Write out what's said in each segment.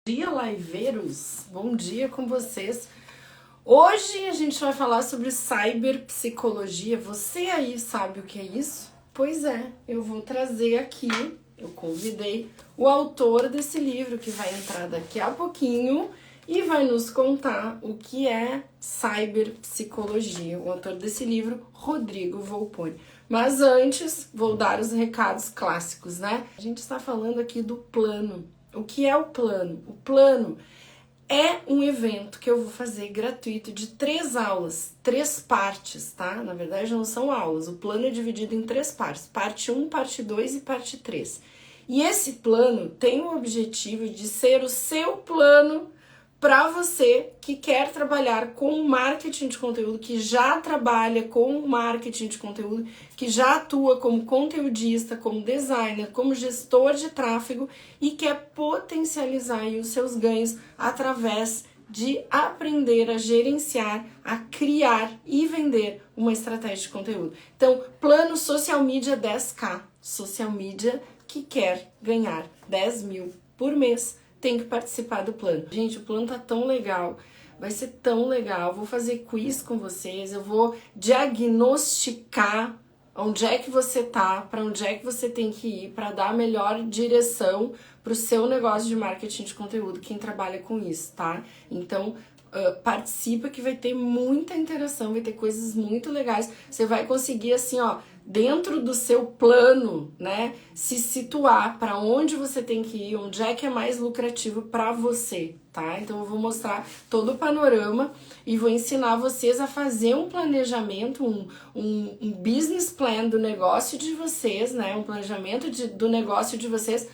Dia, liveiros! Bom dia com vocês. Hoje a gente vai falar sobre cyberpsicologia. Você aí sabe o que é isso? Pois é, eu vou trazer aqui, eu convidei o autor desse livro que vai entrar daqui a pouquinho e vai nos contar o que é cyberpsicologia. O autor desse livro, Rodrigo Volponi. Mas antes, vou dar os recados clássicos, né? A gente está falando aqui do plano. O que é o plano? O plano é um evento que eu vou fazer gratuito de 3 aulas, 3 partes, tá? Na verdade não são aulas, o plano é dividido em 3 partes, parte 1, parte 2 e parte 3. E esse plano tem o objetivo de ser o seu plano para você que quer trabalhar com marketing de conteúdo, que já trabalha com marketing de conteúdo, que já atua como conteudista, como designer, como gestor de tráfego e quer potencializar aí os seus ganhos através de aprender a gerenciar, a criar e vender uma estratégia de conteúdo. Então, plano Social Media 10K, Social Media que quer ganhar 10 mil por mês, tem que participar do plano. Gente, o plano tá tão legal, vai ser tão legal. Vou fazer quiz com vocês, eu vou diagnosticar onde é que você tá, para onde é que você tem que ir, para dar a melhor direção para o seu negócio de marketing de conteúdo, quem trabalha com isso, tá? Então, participa que vai ter muita interação, vai ter coisas muito legais. Você vai conseguir, assim, ó, dentro do seu plano, né, se situar para onde você tem que ir, onde é que é mais lucrativo para você, tá? Então eu vou mostrar todo o panorama e vou ensinar vocês a fazer um planejamento, um business plan do negócio de vocês, né? Um planejamento do negócio de vocês,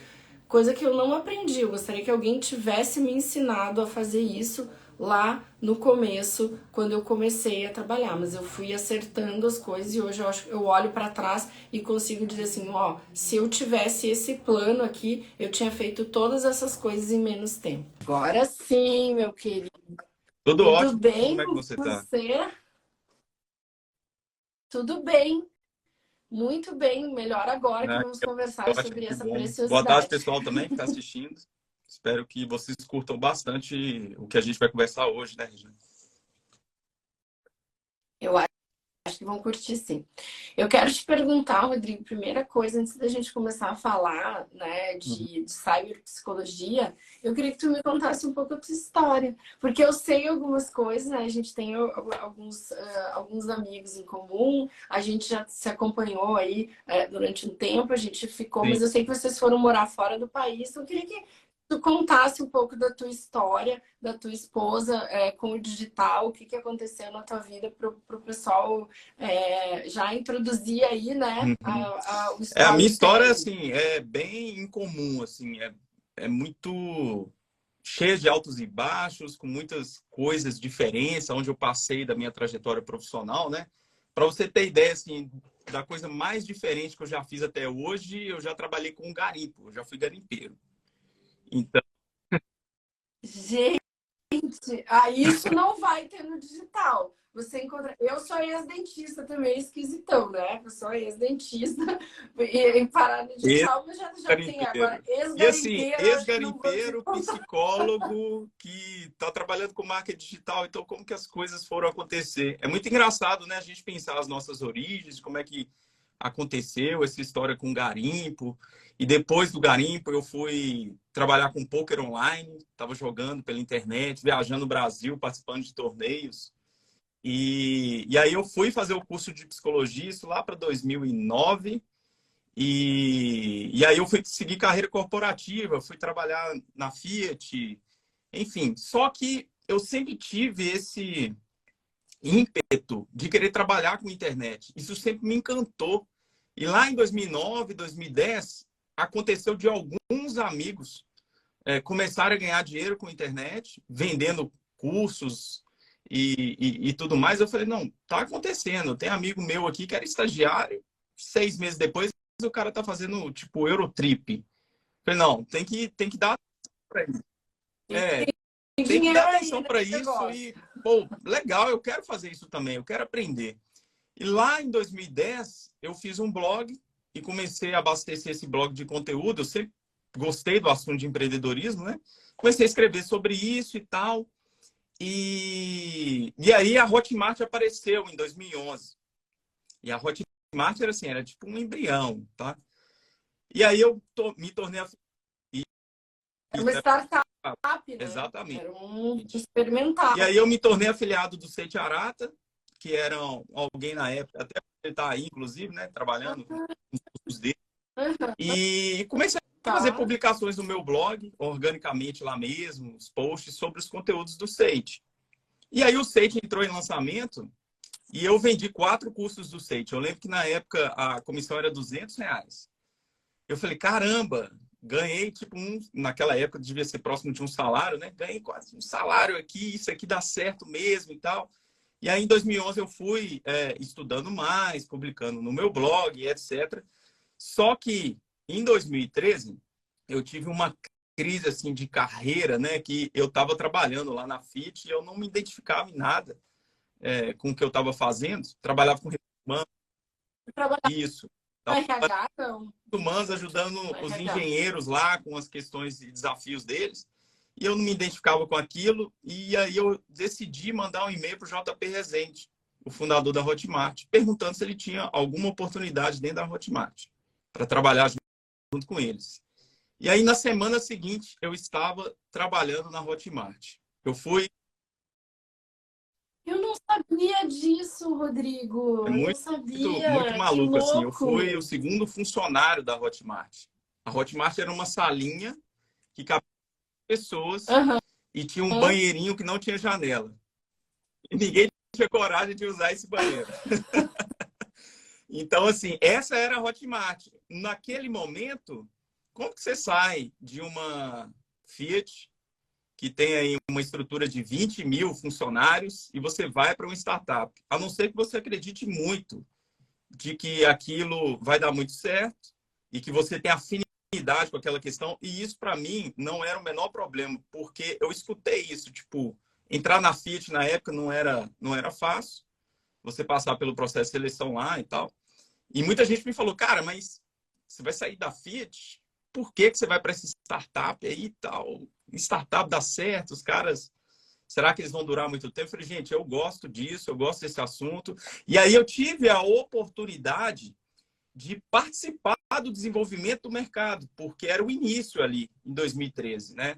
coisa que eu não aprendi. Eu gostaria que alguém tivesse me ensinado a fazer isso lá no começo, quando eu comecei a trabalhar, mas eu fui acertando as coisas e hoje eu olho para trás e consigo dizer assim, ó, se eu tivesse esse plano aqui, eu tinha feito todas essas coisas em menos tempo. Agora sim, meu querido. Tudo Tudo ótimo. bem Como é que com você tá? você? Tudo bem. Muito bem, melhor agora que Né? vamos Eu conversar acho sobre que essa bom. Boa tarde, preciosidade. pessoal, também que está assistindo. Espero que vocês curtam bastante o que a gente vai conversar hoje, né, Regina? Eu acho que vão curtir, sim. Eu quero te perguntar, Rodrigo, primeira coisa, antes da gente começar a falar, né, Uhum. de cyberpsicologia, eu queria que tu me contasse um pouco a tua história, porque eu sei algumas coisas, né, a gente tem alguns amigos em comum, a gente já se acompanhou aí durante um tempo, a gente ficou, Sim. mas eu sei que vocês foram morar fora do país, então eu queria que tu contasse um pouco da tua história, da tua esposa com o digital, o que que aconteceu na tua vida para o pessoal já introduzir aí, né, Uhum. o A minha história, storytelling. assim, é bem incomum, assim, é muito cheia de altos e baixos, com muitas coisas diferentes, onde eu passei da minha trajetória profissional, né? Para você ter ideia, assim, da coisa mais diferente que eu já fiz até hoje, eu já trabalhei com garimpo, eu já fui garimpeiro. Então, Gente, isso não vai ter no digital. Você encontra. Eu sou ex-dentista também, esquisitão, né? Eu sou ex-dentista e parar no digital, mas já tem agora ex-garimpeiro. E assim, ex-garimpeiro, eu acho que não vou te ex-garimpeiro, contar. psicólogo que está trabalhando com marketing digital. Então, como que as coisas foram acontecer? É muito engraçado, né? A gente pensar as nossas origens, como é que aconteceu essa história com garimpo. E depois do garimpo, eu fui trabalhar com poker online. Estava jogando pela internet, viajando no Brasil, participando de torneios. E aí eu fui fazer o curso de psicologia, isso lá para 2009. E aí eu fui seguir carreira corporativa, fui trabalhar na Fiat, enfim. Só que eu sempre tive esse ímpeto de querer trabalhar com internet. Isso sempre me encantou. E lá em 2009, 2010, aconteceu de alguns amigos começarem a ganhar dinheiro com internet, vendendo cursos e tudo mais. Eu falei, não, tá acontecendo. Tem amigo meu aqui que era estagiário, 6 meses depois o cara tá fazendo, tipo, Eurotrip. Eu falei, não, tem que dar para isso. É, Tem tem que dar dinheiro aí atenção para nesse isso negócio. e, pô, legal, eu quero fazer isso também, eu quero aprender. E lá em 2010, eu fiz um blog e comecei a abastecer esse blog de conteúdo. Eu sempre gostei do assunto de empreendedorismo, né? Comecei a escrever sobre isso e tal. E aí a Hotmart apareceu em 2011. E a Hotmart era assim, era tipo um embrião, tá? E aí eu me tornei Era uma startup, né? exatamente. Era um experimental. E aí eu me tornei afiliado do Seite Arata, que era alguém na época, até ele está aí, inclusive, né, trabalhando com os cursos dele. E comecei a fazer Tá. publicações no meu blog, organicamente lá mesmo, os posts sobre os conteúdos do Seite. E aí o Seite entrou em lançamento e eu vendi 4 cursos do Seite. Eu lembro que na época a comissão era R$ 200. Eu falei, caramba, ganhei tipo naquela época devia ser próximo de um salário, né? Ganhei quase um salário aqui, isso aqui dá certo mesmo e tal. E aí em 2011 eu fui estudando mais, publicando no meu blog, etc. Só que em 2013 eu tive uma crise assim de carreira, né? Que eu estava trabalhando lá na FIT e eu não me identificava em nada com o que eu estava fazendo. Trabalhava com recursos humanos, Trabalhar isso. no RH, não. Humanos ajudando No os RH. engenheiros lá com as questões e desafios deles. E eu não me identificava com aquilo. E aí eu decidi mandar um e-mail para o JP Rezende, o fundador da Hotmart, perguntando se ele tinha alguma oportunidade dentro da Hotmart para trabalhar junto com eles. E aí, na semana seguinte, eu estava trabalhando na Hotmart. Eu fui. Eu não sabia disso, Rodrigo. É Eu não muito sabia. Que maluco, assim. Eu fui o louco. segundo funcionário da Hotmart. A Hotmart era uma salinha que cabia pessoas Aham. e tinha um banheirinho que não tinha janela. E ninguém tinha coragem de usar esse banheiro. Então, assim, essa era a Hotmart. Naquele momento, como que você sai de uma Fiat, que tem aí uma estrutura de 20 mil funcionários, e você vai para uma startup? A não ser que você acredite muito de que aquilo vai dar muito certo e que você tem afinidade com aquela questão. E isso, para mim, não era o menor problema, porque eu escutei isso. Tipo, entrar na Fiat na época não era fácil, você passar pelo processo de seleção lá e tal. E muita gente me falou, cara, mas você vai sair da Fiat? Por que você vai para essa startup aí e tal? Startup dá certo, os caras, será que eles vão durar muito tempo? Eu falei, gente, eu gosto disso, eu gosto desse assunto. E aí eu tive a oportunidade de participar do desenvolvimento do mercado, porque era o início ali, em 2013, né?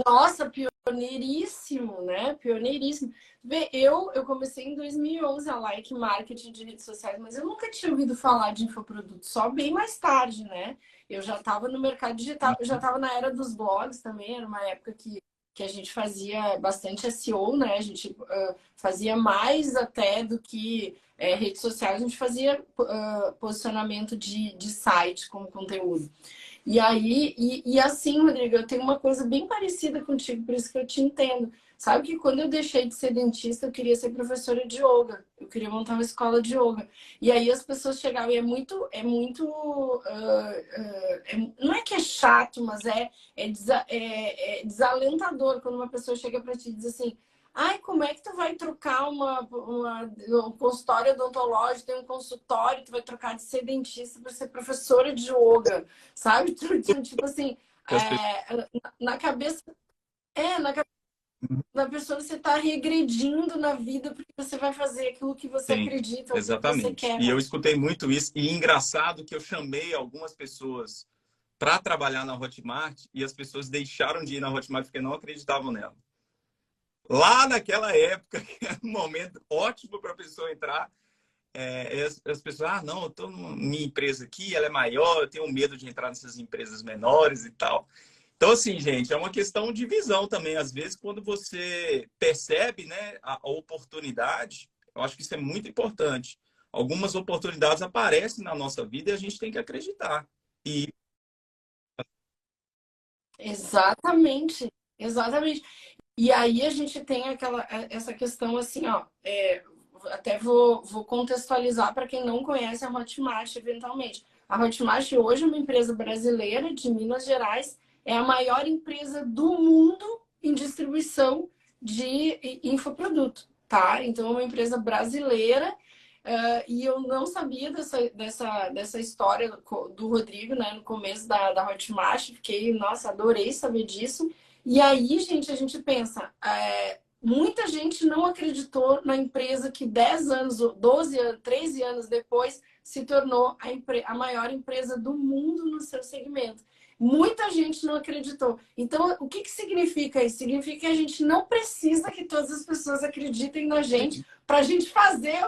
Nossa, pioneiríssimo, né? Pioneiríssimo. Vê, eu comecei em 2011 a Like Marketing de redes sociais, mas eu nunca tinha ouvido falar de infoproduto, só bem mais tarde, né? Eu já estava no mercado digital, eu já estava na era dos blogs também, era uma época que a gente fazia bastante SEO, né? A gente fazia mais até do que redes sociais, a gente fazia posicionamento de site como conteúdo. E aí, assim, Rodrigo, eu tenho uma coisa bem parecida contigo, por isso que eu te entendo. Sabe que quando eu deixei de ser dentista, eu queria ser professora de yoga. Eu queria montar uma escola de yoga. E aí as pessoas chegavam, e não é que é chato, mas é desalentador quando uma pessoa chega para ti e diz assim: ai, como é que tu vai trocar um consultório odontológico, tem um consultório, tu vai trocar de ser dentista para ser professora de yoga, sabe? Tipo assim, na cabeça, na cabeça da pessoa você está regredindo na vida porque você vai fazer aquilo que você Sim, acredita, aquilo que você exatamente. quer, E né? eu escutei muito isso. E engraçado que eu chamei algumas pessoas para trabalhar na Hotmart e as pessoas deixaram de ir na Hotmart porque não acreditavam nela. Lá naquela época, que era um momento ótimo para a pessoa entrar, as pessoas, não, eu estou na minha empresa aqui, ela é maior, eu tenho medo de entrar nessas empresas menores e tal. Então, assim, gente, é uma questão de visão também. Às vezes, quando você percebe, né, a oportunidade, eu acho que isso é muito importante. Algumas oportunidades aparecem na nossa vida e a gente tem que acreditar. E Exatamente, exatamente. E aí a gente tem essa questão assim, ó. Até vou contextualizar para quem não conhece a Hotmart, eventualmente. A Hotmart hoje é uma empresa brasileira de Minas Gerais, é a maior empresa do mundo em distribuição de infoproduto, tá? Então é uma empresa brasileira E eu não sabia dessa história do Rodrigo, né, no começo da Hotmart. Fiquei, nossa, adorei saber disso. E aí, gente, a gente pensa, muita gente não acreditou na empresa que 10 anos, 12 anos, 13 anos depois se tornou a maior empresa do mundo no seu segmento. Muita gente não acreditou. Então, o que significa isso? Significa que a gente não precisa que todas as pessoas acreditem na gente Sim, para a gente fazer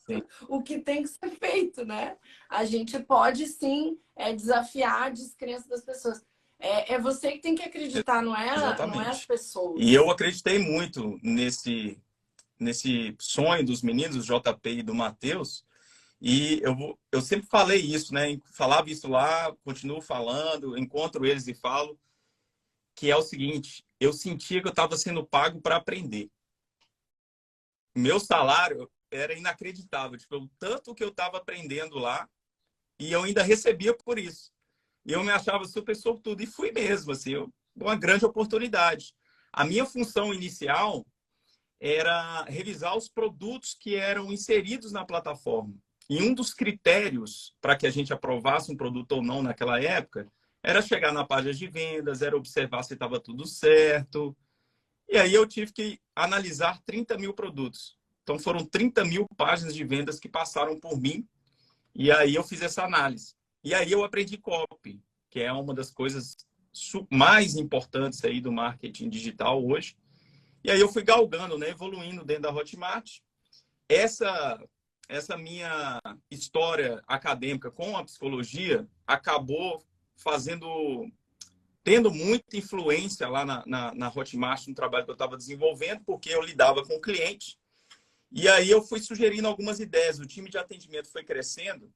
sim, o que tem que ser feito, né? A gente pode sim desafiar a descrença das pessoas. É você que tem que acreditar, não é as exatamente. E pessoas. eu acreditei muito nesse sonho dos meninos, do JP e do Matheus. E eu sempre falei isso, né? Falava isso lá, continuo falando, encontro eles e falo, que é o seguinte: eu sentia que eu estava sendo pago para aprender. Meu salário era inacreditável, tipo, o tanto que eu estava aprendendo lá e eu ainda recebia por isso. E eu me achava super sortudo e fui mesmo, assim, uma grande oportunidade. A minha função inicial era revisar os produtos que eram inseridos na plataforma. E um dos critérios para que a gente aprovasse um produto ou não naquela época era chegar na página de vendas, era observar se estava tudo certo. E aí eu tive que analisar 30 mil produtos. Então foram 30 mil páginas de vendas que passaram por mim. E aí eu fiz essa análise. E aí eu aprendi copy, que é uma das coisas mais importantes aí do marketing digital hoje. E aí eu fui galgando, né, evoluindo dentro da Hotmart. Essa essa minha história acadêmica com a psicologia acabou fazendo tendo muita influência lá na Hotmart no trabalho que eu estava desenvolvendo, porque eu lidava com o cliente. E aí eu fui sugerindo algumas ideias. O time de atendimento foi crescendo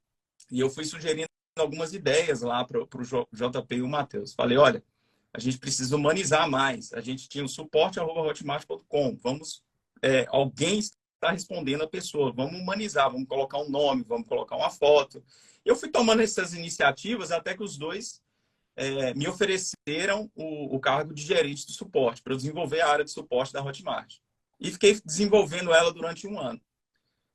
e eu fui sugerindo algumas ideias lá para o JP e o Matheus. Falei, olha, a gente precisa humanizar mais. A gente tinha o suporte@hotmart.com. Vamos, alguém está respondendo a pessoa. Vamos humanizar, vamos colocar um nome, vamos colocar uma foto. Eu fui tomando essas iniciativas até que os dois me ofereceram o cargo de gerente de suporte para eu desenvolver a área de suporte da Hotmart. E fiquei desenvolvendo ela durante um ano.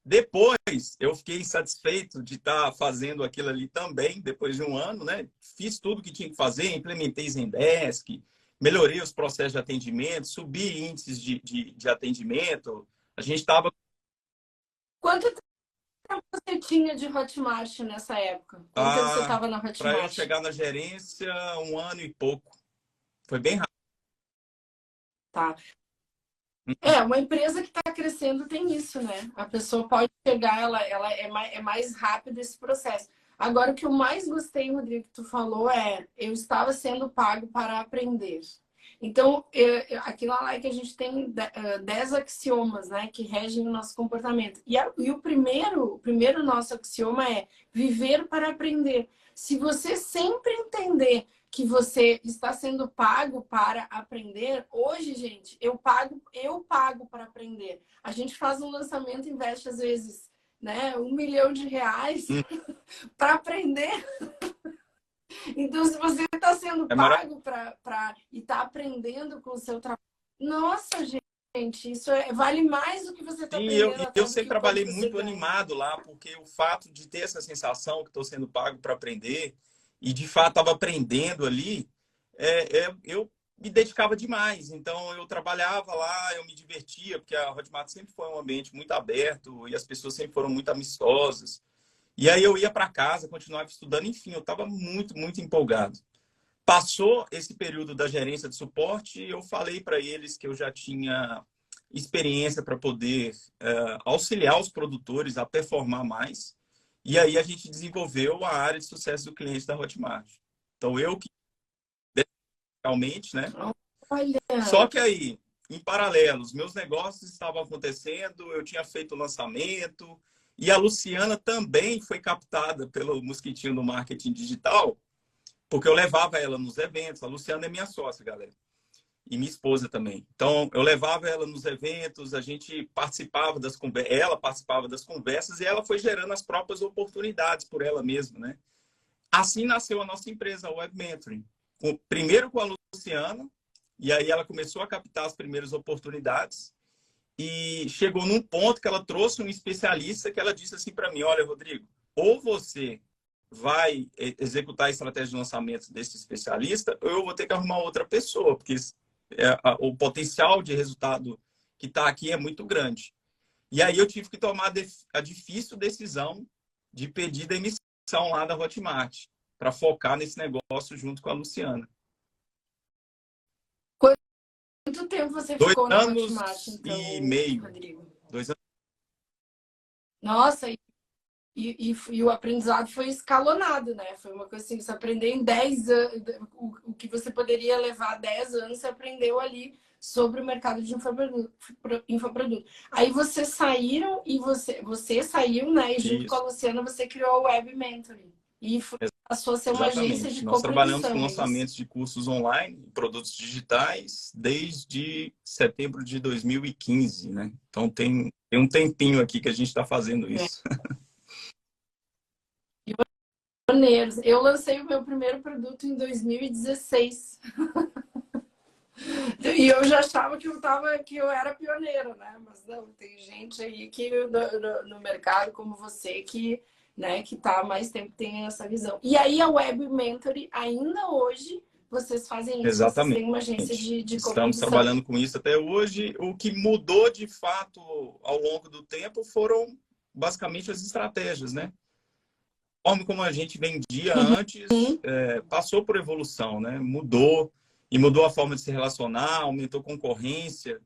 Depois, eu fiquei insatisfeito de estar fazendo aquilo ali também, depois de um ano, né? Fiz tudo que tinha que fazer, implementei Zendesk, melhorei os processos de atendimento, subi índices de atendimento. A gente estava Quanto tempo você tinha de Hotmart nessa época? Quanto tempo você estava na para eu Hotmart? chegar na gerência, um ano e pouco. Foi bem rápido. Tá. Uma empresa que está crescendo tem isso, né? A pessoa pode chegar, ela é mais rápido esse processo. Agora, o que eu mais gostei, Rodrigo, que tu falou eu estava sendo pago para aprender. Então, aqui na Like a gente tem 10 axiomas, né, que regem o nosso comportamento. E o primeiro nosso axioma é viver para aprender. Se você sempre entender que você está sendo pago para aprender, hoje, gente, eu pago para aprender. A gente faz um lançamento, investe às vezes, né, R$ 1 milhão para aprender. Então, se você está sendo É maravilhoso. pago e está aprendendo com o seu trabalho, nossa, gente, isso vale mais do que você está Sim, eu, aprendendo eu até do sempre que quanto trabalhei você muito ganha. animado lá, porque o fato de ter essa sensação que estou sendo pago para aprender e de fato estava aprendendo ali, eu me dedicava demais. Então eu trabalhava lá, eu me divertia, porque a Hotmart sempre foi um ambiente muito aberto e as pessoas sempre foram muito amistosas. E aí eu ia para casa, continuava estudando, enfim, eu estava muito, muito empolgado. Passou esse período da gerência de suporte, eu falei para eles que eu já tinha experiência para poder auxiliar os produtores a performar mais. E aí a gente desenvolveu a área de sucesso do cliente da Hotmart. Então eu que realmente, né? Olha, Só que aí, em paralelo, os meus negócios estavam acontecendo, eu tinha feito o lançamento e a Luciana também foi captada pelo Mosquitinho do Marketing Digital, porque eu levava ela nos eventos. A Luciana é minha sócia, galera. E minha esposa também. Então, eu levava ela nos eventos, a gente participava das conversas, ela participava das conversas e ela foi gerando as próprias oportunidades por ela mesma, né? Assim nasceu a nossa empresa, a Web Mentoring. Primeiro com a Luciana, e aí ela começou a captar as primeiras oportunidades. e chegou num ponto que ela trouxe um especialista que ela disse assim para mim, olha, Rodrigo, ou você vai executar a estratégia de lançamento desse especialista, ou eu vou ter que arrumar outra pessoa, porque o potencial de resultado que está aqui é muito grande. E aí eu tive que tomar a difícil decisão de pedir demissão lá da Hotmart, para focar nesse negócio junto com a Luciana. Quanto tempo você Dois ficou na anos Hotmart, então, e meio. Rodrigo? 2 anos. Nossa, e o aprendizado foi escalonado, né? Foi uma coisa assim, você aprendeu em 10 anos, o que você poderia levar 10 anos, você aprendeu ali sobre o mercado de infoproduto. Aí vocês saíram e você saiu, né? E junto com a Isso. Luciana você criou o Web Mentoring. E passou a ser uma agência de Exatamente. Nós trabalhamos com coprodução, é isso? lançamentos de cursos online, produtos digitais, desde setembro de 2015, né? Então tem um tempinho aqui que a gente está fazendo É. isso. Pioneiros. Eu lancei o meu primeiro produto em 2016. E eu já achava que eu era pioneira, né? Mas não, tem gente aí que no mercado como você que, né, que tá há mais tempo tem essa visão. E aí a Web Mentoring, ainda hoje, vocês fazem isso, vocês têm Exatamente. uma agência de Estamos coprodução. trabalhando com isso até hoje. O que mudou de fato ao longo do tempo foram basicamente as estratégias, né? A forma como a gente vendia antes passou por evolução, né? Mudou, e mudou a forma de se relacionar, aumentou a concorrência,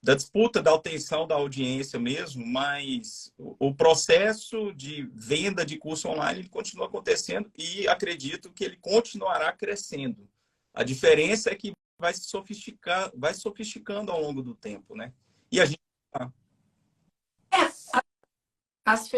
da disputa, da obtenção da audiência mesmo, mas o processo de venda de curso online ele continua acontecendo e acredito que ele continuará crescendo. A diferença é que vai sofisticando ao longo do tempo, né? E a gente As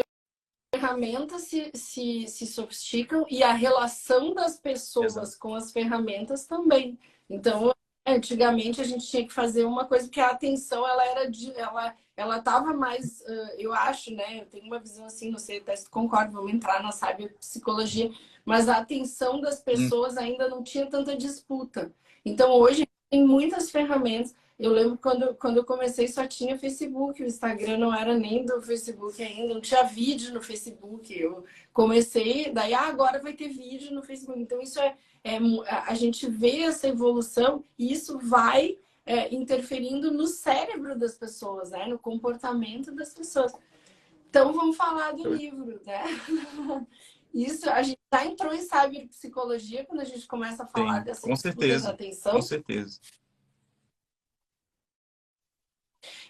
ferramentas se sofisticam e a relação das pessoas com as ferramentas também. Então, antigamente a gente tinha que fazer uma coisa porque a atenção ela estava mais, eu acho, né? Eu tenho uma visão assim, não sei até se concordo, vamos entrar na cyberpsicologia, mas a atenção das pessoas ainda não tinha tanta disputa. Então, hoje tem muitas ferramentas. Eu lembro quando eu comecei só tinha Facebook, o Instagram não era nem do Facebook ainda, não tinha vídeo no Facebook. Eu comecei, daí agora vai ter vídeo no Facebook. Então isso a gente vê essa evolução e isso vai interferindo no cérebro das pessoas, né? No comportamento das pessoas. Então vamos falar do livro, né? Isso, a gente já entrou em cyberpsicologia quando a gente começa a falar tem, dessa com disputa da certeza, com atenção. certeza.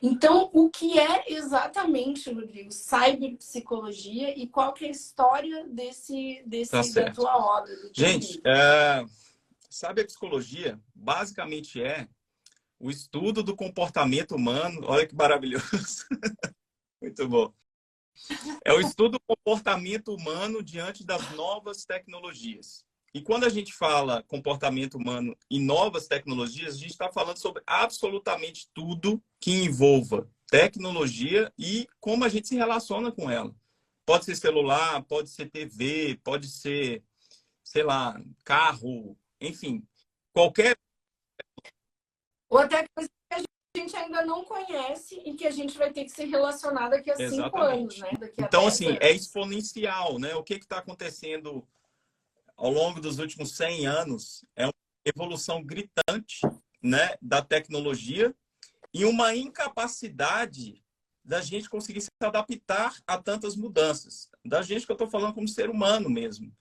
Então, o que é exatamente, Rodrigo, cyberpsicologia e qual que é a história Tá da certo. tua obra, do teu Gente, livro? sabe a psicologia? Basicamente é o estudo do comportamento humano. Olha que maravilhoso. Muito bom. É o estudo do comportamento humano diante das novas tecnologias. E quando a gente fala comportamento humano e novas tecnologias, a gente está falando sobre absolutamente tudo que envolva tecnologia e como a gente se relaciona com ela. Pode ser celular, pode ser TV, pode ser, sei lá, carro, enfim, qualquer. Ou até coisa que a gente ainda não conhece e que a gente vai ter que se relacionar daqui a 5 anos, Exatamente. né? Daqui a Então, 10 assim, é anos. exponencial, né? O que está acontecendo ao longo dos últimos 100 anos é uma evolução gritante, né, da tecnologia e uma incapacidade da gente conseguir se adaptar a tantas mudanças. Da gente que eu estou falando como ser humano mesmo.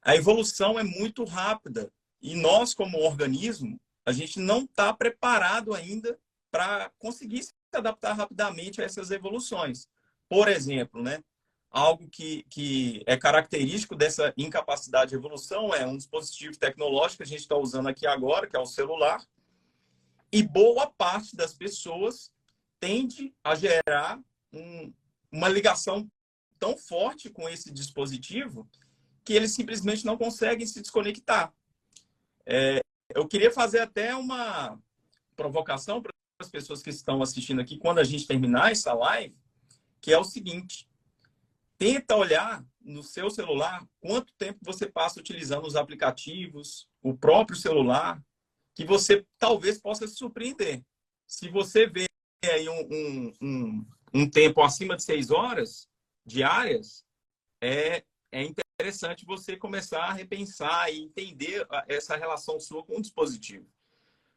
A evolução é muito rápida e nós, como organismo, a gente não está preparado ainda para conseguir se adaptar rapidamente a essas evoluções. Por exemplo, né, algo que é característico dessa incapacidade de evolução é um dispositivo tecnológico que a gente está usando aqui agora, que é o celular, e boa parte das pessoas tende a gerar uma ligação tão forte com esse dispositivo que eles simplesmente não conseguem se desconectar. Eu queria fazer até uma provocação para as pessoas que estão assistindo aqui, quando a gente terminar essa live, que é o seguinte: tenta olhar no seu celular quanto tempo você passa utilizando os aplicativos, o próprio celular, que você talvez possa se surpreender. Se você vê aí um tempo acima de 6 horas diárias, é interessante você começar a repensar e entender essa relação sua com o dispositivo.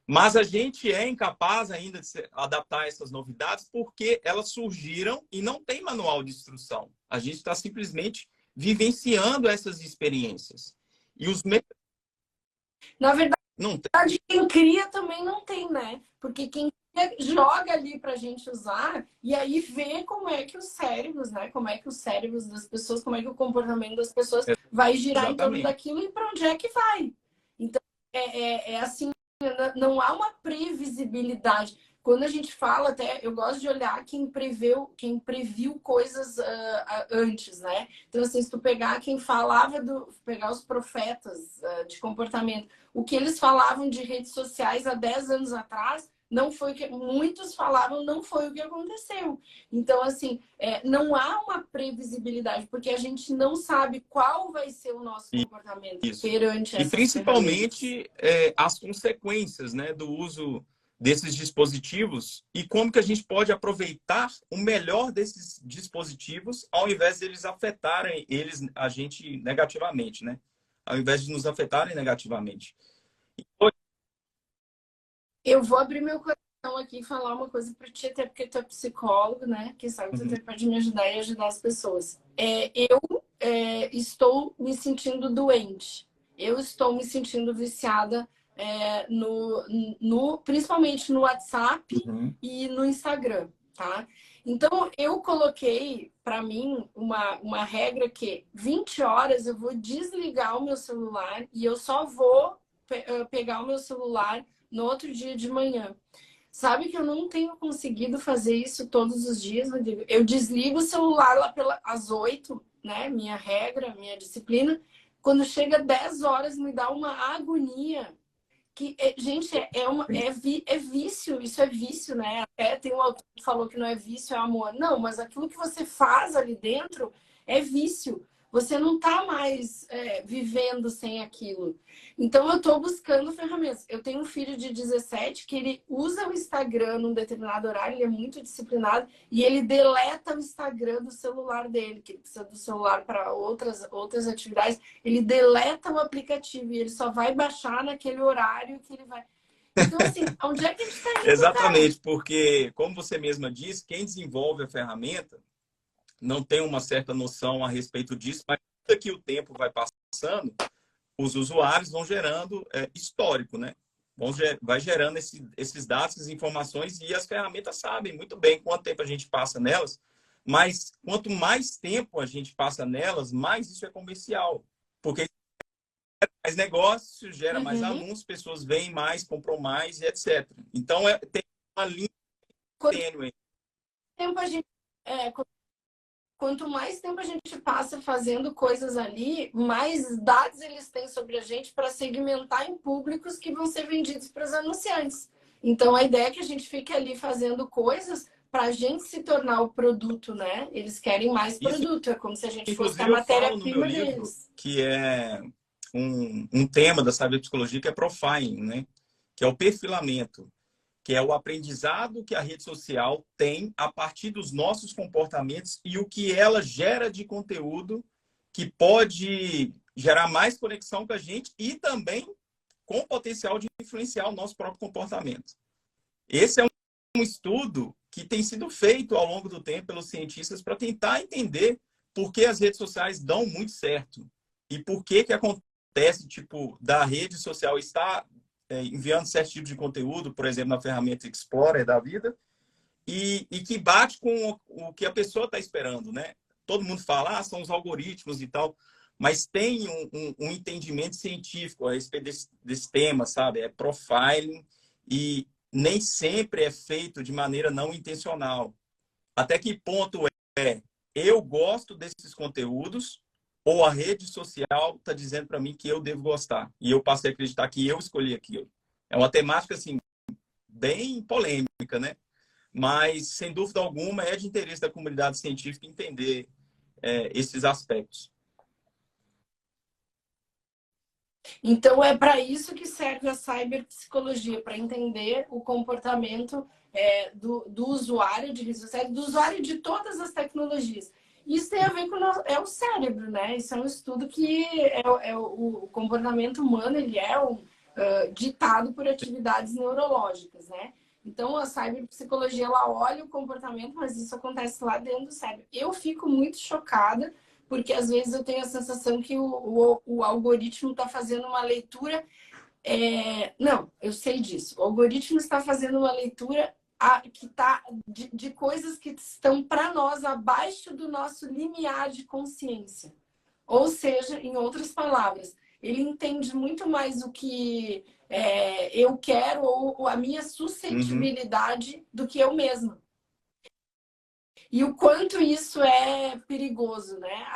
Mas a gente é incapaz ainda de se adaptar a essas novidades porque elas surgiram e não tem manual de instrução. A gente está simplesmente vivenciando essas experiências. E os Na verdade, não tem. quem cria também não tem, né? Porque quem joga ali para a gente usar e aí vê como é que os cérebros, né? Como é que os cérebros das pessoas, como é que o comportamento das pessoas vai girar em torno Exatamente. daquilo e para onde é que vai. Então, é assim, não há uma previsibilidade. Quando a gente fala, até eu gosto de olhar quem previu coisas antes, né? Então, assim, se tu pegar quem falava pegar os profetas de comportamento, o que eles falavam de redes sociais há 10 anos atrás, não foi o que muitos falavam, não foi o que aconteceu. Então, assim, não há uma previsibilidade, porque a gente não sabe qual vai ser o nosso comportamento Isso. perante E essas ferramentas. principalmente as consequências, né, do uso desses dispositivos e como que a gente pode aproveitar o melhor desses dispositivos ao invés de eles afetarem a gente negativamente, né? Ao invés de nos afetarem negativamente. Eu vou abrir meu coração aqui e falar uma coisa para ti, até porque tu é psicólogo, né? Quem sabe tu Uhum. até pode me ajudar e ajudar as pessoas. Eu estou me sentindo doente. Eu estou me sentindo viciada principalmente no WhatsApp Uhum. e no Instagram, tá? Então, eu coloquei para mim uma regra que 20 horas eu vou desligar o meu celular e eu só vou pegar o meu celular no outro dia de manhã. Sabe que eu não tenho conseguido fazer isso todos os dias, Rodrigo? Eu desligo o celular lá às 8, né? Minha regra, minha disciplina. Quando chega 10 horas, me dá uma agonia. Gente, é vício, isso é vício, né? Até tem um autor que falou que não é vício, é amor. Não, mas aquilo que você faz ali dentro é vício. Você não está mais vivendo sem aquilo. Então, eu estou buscando ferramentas. Eu tenho um filho de 17 que ele usa o Instagram num determinado horário, ele é muito disciplinado, e ele deleta o Instagram do celular dele, que ele precisa do celular para outras atividades. Ele deleta o aplicativo e ele só vai baixar naquele horário que ele vai. Então, assim, onde é que a gente está indo, cara? Exatamente, porque, como você mesma disse, quem desenvolve a ferramenta não tem uma certa noção a respeito disso, mas que o tempo vai passando, os usuários vão gerando histórico, né? Vai gerando esses dados, essas informações, e as ferramentas sabem muito bem quanto tempo a gente passa nelas, mas quanto mais tempo a gente passa nelas, mais isso é comercial. Porque gera mais negócio, gera mais Uhum. anúncios, pessoas veem mais, compram mais, e etc. Então, tem uma linha Quanto tênue. tempo a gente. Quanto mais tempo a gente passa fazendo coisas ali, mais dados eles têm sobre a gente para segmentar em públicos que vão ser vendidos para os anunciantes. Então, a ideia é que a gente fique ali fazendo coisas para a gente se tornar o produto, né? Eles querem mais Isso, produto, é como se a gente fosse a inclusive, eu falo no meu matéria-prima livro deles. que é um tema da cyberpsicologia que é profiling, né? Que é o perfilamento, que é o aprendizado que a rede social tem a partir dos nossos comportamentos e o que ela gera de conteúdo que pode gerar mais conexão com a gente e também com o potencial de influenciar o nosso próprio comportamento. Esse é um estudo que tem sido feito ao longo do tempo pelos cientistas para tentar entender por que as redes sociais dão muito certo e por que acontece, tipo, da rede social estar enviando certo tipo de conteúdo, por exemplo, na ferramenta Explorer da vida, e que bate com o que a pessoa está esperando, né? Todo mundo fala, são os algoritmos e tal, mas tem um entendimento científico a respeito desse tema, sabe? É profiling e nem sempre é feito de maneira não intencional. Até que ponto eu gosto desses conteúdos ou a rede social está dizendo para mim que eu devo gostar e eu passei a acreditar que eu escolhi aquilo. É uma temática assim bem polêmica, né? Mas sem dúvida alguma é de interesse da comunidade científica entender esses aspectos. Então, é para isso que serve a cyberpsicologia, para entender o comportamento do usuário de redes sociais, do usuário de todas as tecnologias. Isso tem a ver com o cérebro, né? Isso é um estudo que o comportamento humano, ele é ditado por atividades neurológicas, né? Então, a cyberpsicologia, ela olha o comportamento, mas isso acontece lá dentro do cérebro. Eu fico muito chocada porque às vezes eu tenho a sensação que o algoritmo está fazendo uma leitura. Não, eu sei disso. O algoritmo está fazendo uma leitura que tá de coisas que estão para nós abaixo do nosso limiar de consciência. Ou seja, em outras palavras, ele entende muito mais o que eu quero ou a minha Uhum. suscetibilidade do que eu mesma. E o quanto isso é perigoso, né?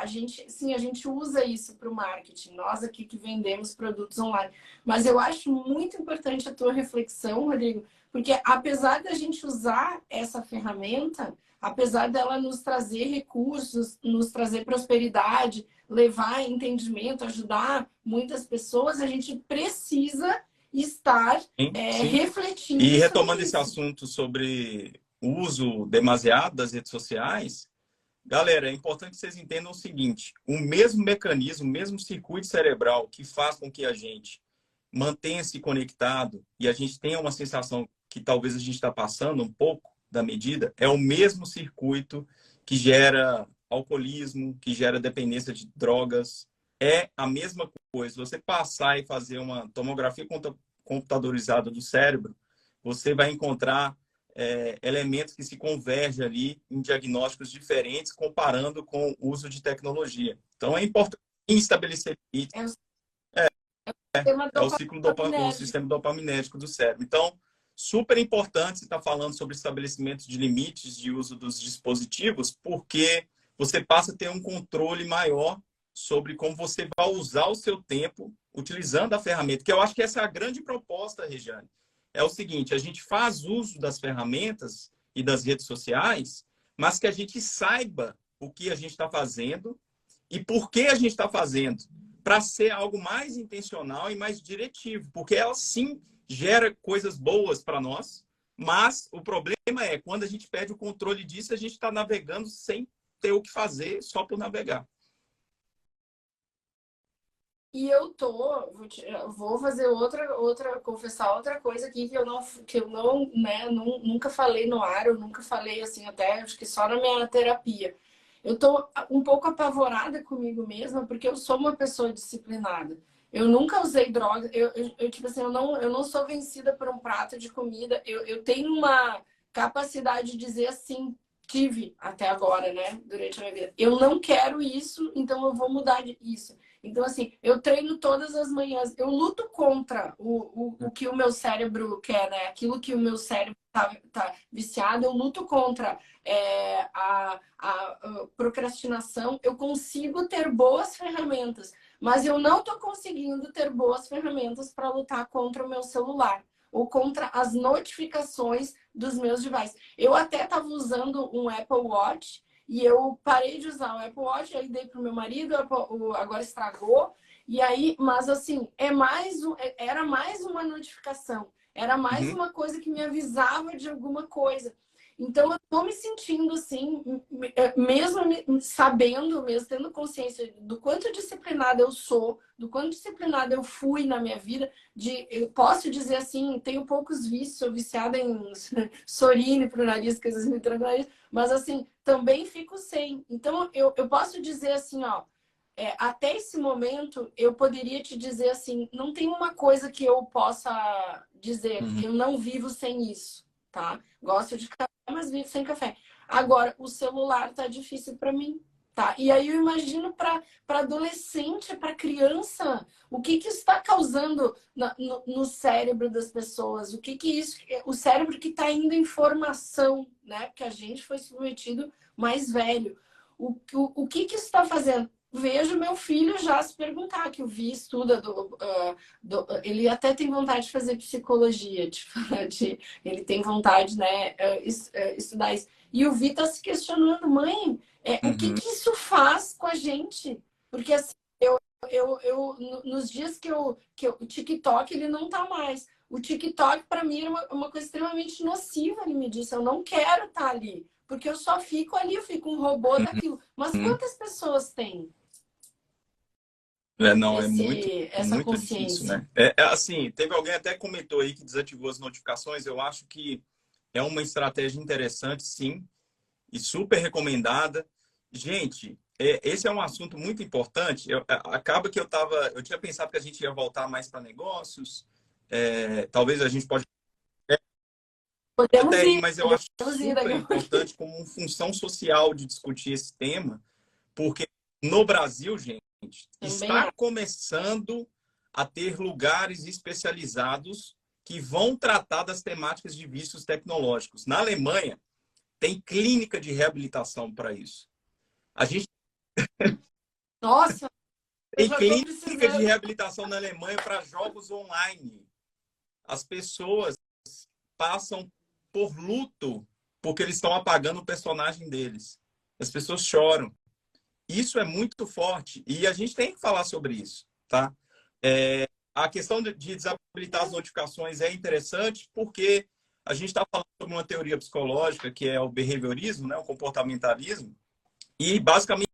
Sim, a gente usa isso para o marketing, nós aqui que vendemos produtos online. Mas eu acho muito importante a tua reflexão, Rodrigo, porque apesar da gente usar essa ferramenta, apesar dela nos trazer recursos, nos trazer prosperidade, levar entendimento, ajudar muitas pessoas, a gente precisa estar Sim, sim. E refletindo sobre retomando esse isso. assunto sobre o uso demasiado das redes sociais, galera, é importante que vocês entendam o seguinte: o mesmo mecanismo, o mesmo circuito cerebral que faz com que a gente mantenha-se conectado e a gente tenha uma sensação que talvez a gente está passando um pouco da medida, é o mesmo circuito que gera alcoolismo, que gera dependência de drogas. É a mesma coisa. Você passar e fazer uma tomografia computadorizada do cérebro, você vai encontrar elementos que se convergem ali em diagnósticos diferentes, comparando com o uso de tecnologia. Então, é importante estabelecer limites. É o sistema É o ciclo o dopaminérgico. sistema dopaminérgico do cérebro. Então, super importante você estar falando sobre estabelecimento de limites de uso dos dispositivos, porque você passa a ter um controle maior sobre como você vai usar o seu tempo utilizando a ferramenta, que eu acho que essa é a grande proposta, Regiane. É o seguinte, a gente faz uso das ferramentas e das redes sociais, mas que a gente saiba o que a gente está fazendo e por que a gente está fazendo, para ser algo mais intencional e mais diretivo, porque ela sim gera coisas boas para nós, mas o problema é quando a gente perde o controle disso, a gente está navegando sem ter o que fazer, só por navegar. E vou fazer confessar outra coisa aqui que eu não, né, nunca falei no ar, eu nunca falei assim, até acho que só na minha terapia. Eu tô um pouco apavorada comigo mesma, porque eu sou uma pessoa disciplinada. Eu nunca usei droga, tipo assim, eu não sou vencida por um prato de comida. Eu tenho uma capacidade de dizer assim, tive até agora, né, durante a minha vida. Eu não quero isso, então eu vou mudar isso. Então, assim, eu treino todas as manhãs. Eu luto contra o que o meu cérebro quer, né? Aquilo que o meu cérebro tá viciado, eu luto contra a procrastinação. Eu consigo ter boas ferramentas, mas eu não estou conseguindo ter boas ferramentas para lutar contra o meu celular ou contra as notificações dos meus devices. Eu até estava usando um Apple Watch e eu parei de usar o Apple Watch, aí dei pro meu marido, agora estragou. E aí, mas assim, era mais uma notificação, era mais Uhum. uma coisa que me avisava de alguma coisa. Então, eu tô me sentindo assim, mesmo sabendo, mesmo tendo consciência do quanto disciplinada eu sou, do quanto disciplinada eu fui na minha vida, eu posso dizer assim, tenho poucos vícios, sou viciada em Sorine pro nariz, que às vezes me tranca o nariz, mas assim, também fico sem. Então, eu posso dizer assim, ó, até esse momento, eu poderia te dizer assim, não tem uma coisa que eu possa dizer, Uhum. eu não vivo sem isso, tá? Gosto de café, mas vivo sem café. Agora, o celular tá difícil para mim, tá? E aí eu imagino para adolescente, para criança, o que está causando no cérebro das pessoas? O que isso, o cérebro que está indo em formação, né? Porque a gente foi submetido mais velho. O que isso está fazendo? Vejo meu filho já se perguntar, que o Vi estuda ele até tem vontade de fazer psicologia, ele tem vontade, né, estudar isso. E o Vi está se questionando, mãe, o que Uhum. isso faz com a gente? Porque assim, nos dias o TikTok, ele não tá mais. O TikTok, para mim, era uma coisa extremamente nociva, ele me disse. Eu não quero estar ali, porque eu só fico ali, eu fico um robô daquilo. Mas Uhum. quantas pessoas têm Não, é muito, essa muito difícil, consciência? né? Assim, teve alguém até que comentou aí que desativou as notificações. Eu acho que é uma estratégia interessante, sim, e super recomendada. Gente, esse é um assunto muito importante. Acaba que eu tinha pensado que a gente ia voltar mais para negócios. Talvez a gente pode Podemos até ir, ir, mas eu acho podemos ir daqui super a pouquinho. importante como função social de discutir esse tema, porque no Brasil, gente, Também está acho. começando a ter lugares especializados que vão tratar das temáticas de vícios tecnológicos. Na Alemanha, tem clínica de reabilitação para isso. A gente Nossa, eu tem já estou clínica de precisando. reabilitação na Alemanha para jogos online. As pessoas passam por luto porque eles estão apagando o personagem deles. As pessoas choram. Isso é muito forte e a gente tem que falar sobre isso, tá? A questão de desabilitar as notificações é interessante porque a gente está falando sobre uma teoria psicológica que é o behaviorismo, né, o comportamentalismo, e basicamente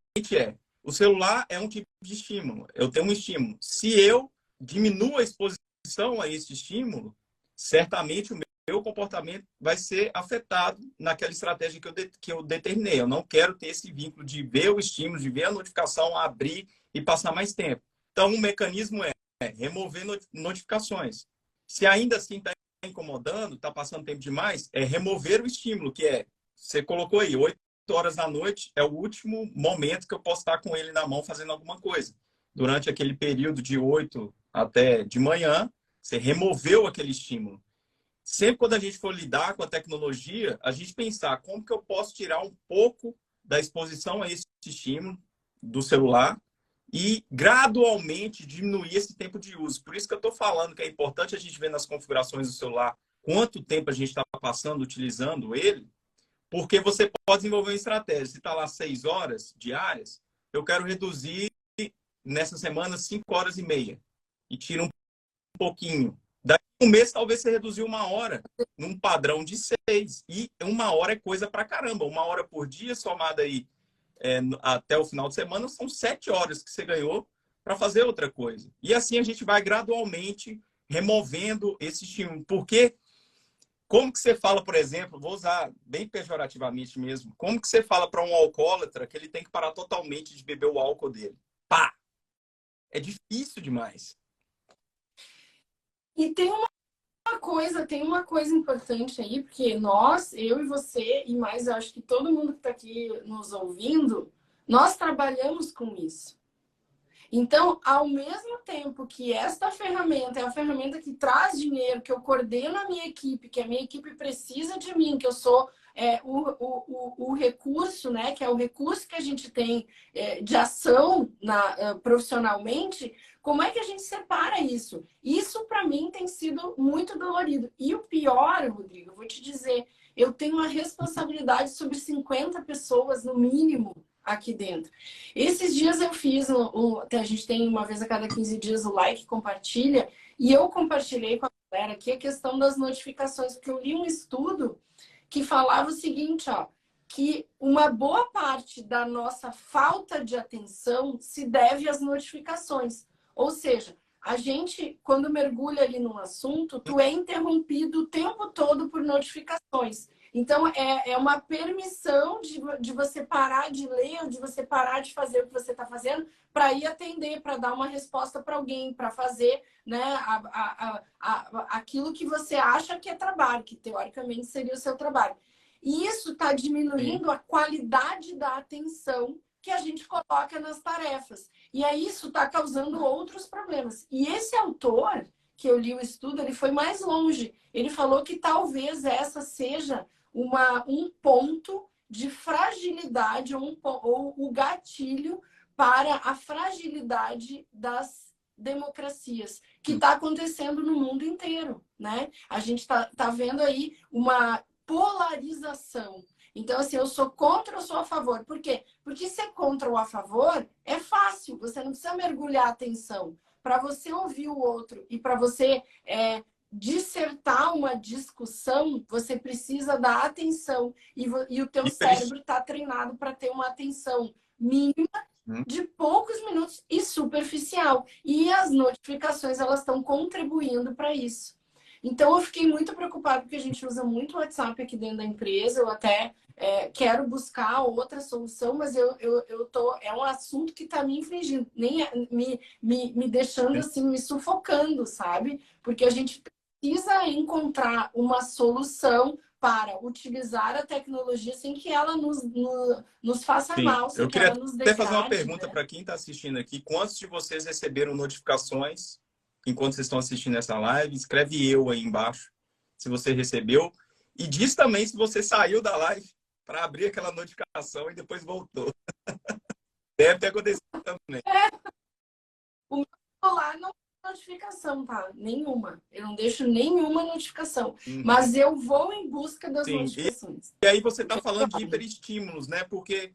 o celular é um tipo de estímulo. Eu tenho um estímulo. Se eu diminuo a exposição a esse estímulo, certamente o meu comportamento vai ser afetado naquela estratégia que eu determinei. Eu não quero ter esse vínculo de ver o estímulo, de ver a notificação, abrir e passar mais tempo. Então, um mecanismo é remover notificações. Se ainda assim está incomodando, está passando tempo demais, é remover o estímulo, que é, você colocou aí, 8 horas da noite é o último momento que eu posso estar com ele na mão fazendo alguma coisa. Durante aquele período de 8 até de manhã, você removeu aquele estímulo. Sempre quando a gente for lidar com a tecnologia, a gente pensar como que eu posso tirar um pouco da exposição a esse estímulo do celular e gradualmente diminuir esse tempo de uso. Por isso que eu estou falando que é importante a gente ver nas configurações do celular quanto tempo a gente está passando utilizando ele, porque você pode desenvolver uma estratégia. Se está lá 6 horas diárias, eu quero reduzir nessa semana 5 horas e meia. E tira um pouquinho. Daqui a um mês, talvez você reduziu 1 hora num padrão de 6. E 1 hora é coisa pra caramba. 1 hora por dia, somada aí até o final de semana, são 7 horas que você ganhou para fazer outra coisa. E assim a gente vai gradualmente removendo esse estímulo. Porque como que você fala, por exemplo, vou usar bem pejorativamente mesmo, como que você fala para um alcoólatra que ele tem que parar totalmente de beber o álcool dele? Pá! É difícil demais. E tem uma coisa importante aí, porque nós, eu e você, e mais eu acho que todo mundo que está aqui nos ouvindo, nós trabalhamos com isso. Então, ao mesmo tempo que esta ferramenta é a ferramenta que traz dinheiro, que eu coordeno a minha equipe, que a minha equipe precisa de mim, que eu sou o recurso, né? Que é o recurso que a gente tem de ação profissionalmente, como é que a gente separa isso? Isso, para mim, tem sido muito dolorido. E o pior, Rodrigo, eu vou te dizer, eu tenho uma responsabilidade sobre 50 pessoas, no mínimo, aqui dentro. Esses dias eu fiz a gente tem uma vez a cada 15 dias o like, compartilha, e eu compartilhei com a galera aqui a questão das notificações, porque eu li um estudo que falava o seguinte, ó, que uma boa parte da nossa falta de atenção se deve às notificações. Ou seja, a gente, quando mergulha ali num assunto, tu é interrompido o tempo todo por notificações. Então, é uma permissão de você parar de ler, ou de você parar de fazer o que você está fazendo, para ir atender, para dar uma resposta para alguém, para fazer, né, aquilo que você acha que é trabalho, que teoricamente seria o seu trabalho. E isso está Sim. diminuindo a qualidade da atenção que a gente coloca nas tarefas. E aí isso está causando outros problemas. E esse autor, que eu li o estudo, ele foi mais longe. Ele falou que talvez essa seja um ponto de fragilidade ou o gatilho para a fragilidade das democracias que está acontecendo no mundo inteiro, né? A gente tá vendo aí uma polarização. Então, assim, eu sou contra ou sou a favor? Por quê? Porque ser contra ou a favor é fácil, você não precisa mergulhar a atenção. Para você ouvir o outro e para você dissertar uma discussão, você precisa dar atenção. E o teu cérebro está treinado para ter uma atenção mínima de poucos minutos e superficial. E as notificações, elas estão contribuindo para isso. Então, eu fiquei muito preocupada porque a gente usa muito o WhatsApp aqui dentro da empresa. Eu até quero buscar outra solução, mas é um assunto que está me infringindo, me deixando assim, me sufocando, sabe? Porque a gente precisa encontrar uma solução para utilizar a tecnologia sem que ela nos faça mal, sem eu que queria ela nos até fazer uma degrade, pergunta, né? para quem está assistindo aqui. Quantos de vocês receberam notificações enquanto vocês estão assistindo essa live? Escreve eu aí embaixo, se você recebeu. E diz também se você saiu da live para abrir aquela notificação e depois voltou. Deve ter acontecido também. O meu celular não tem notificação, tá? Nenhuma. Eu não deixo nenhuma notificação. Mas eu vou em busca das notificações. E aí você está falando de hiperestímulos, né? Porque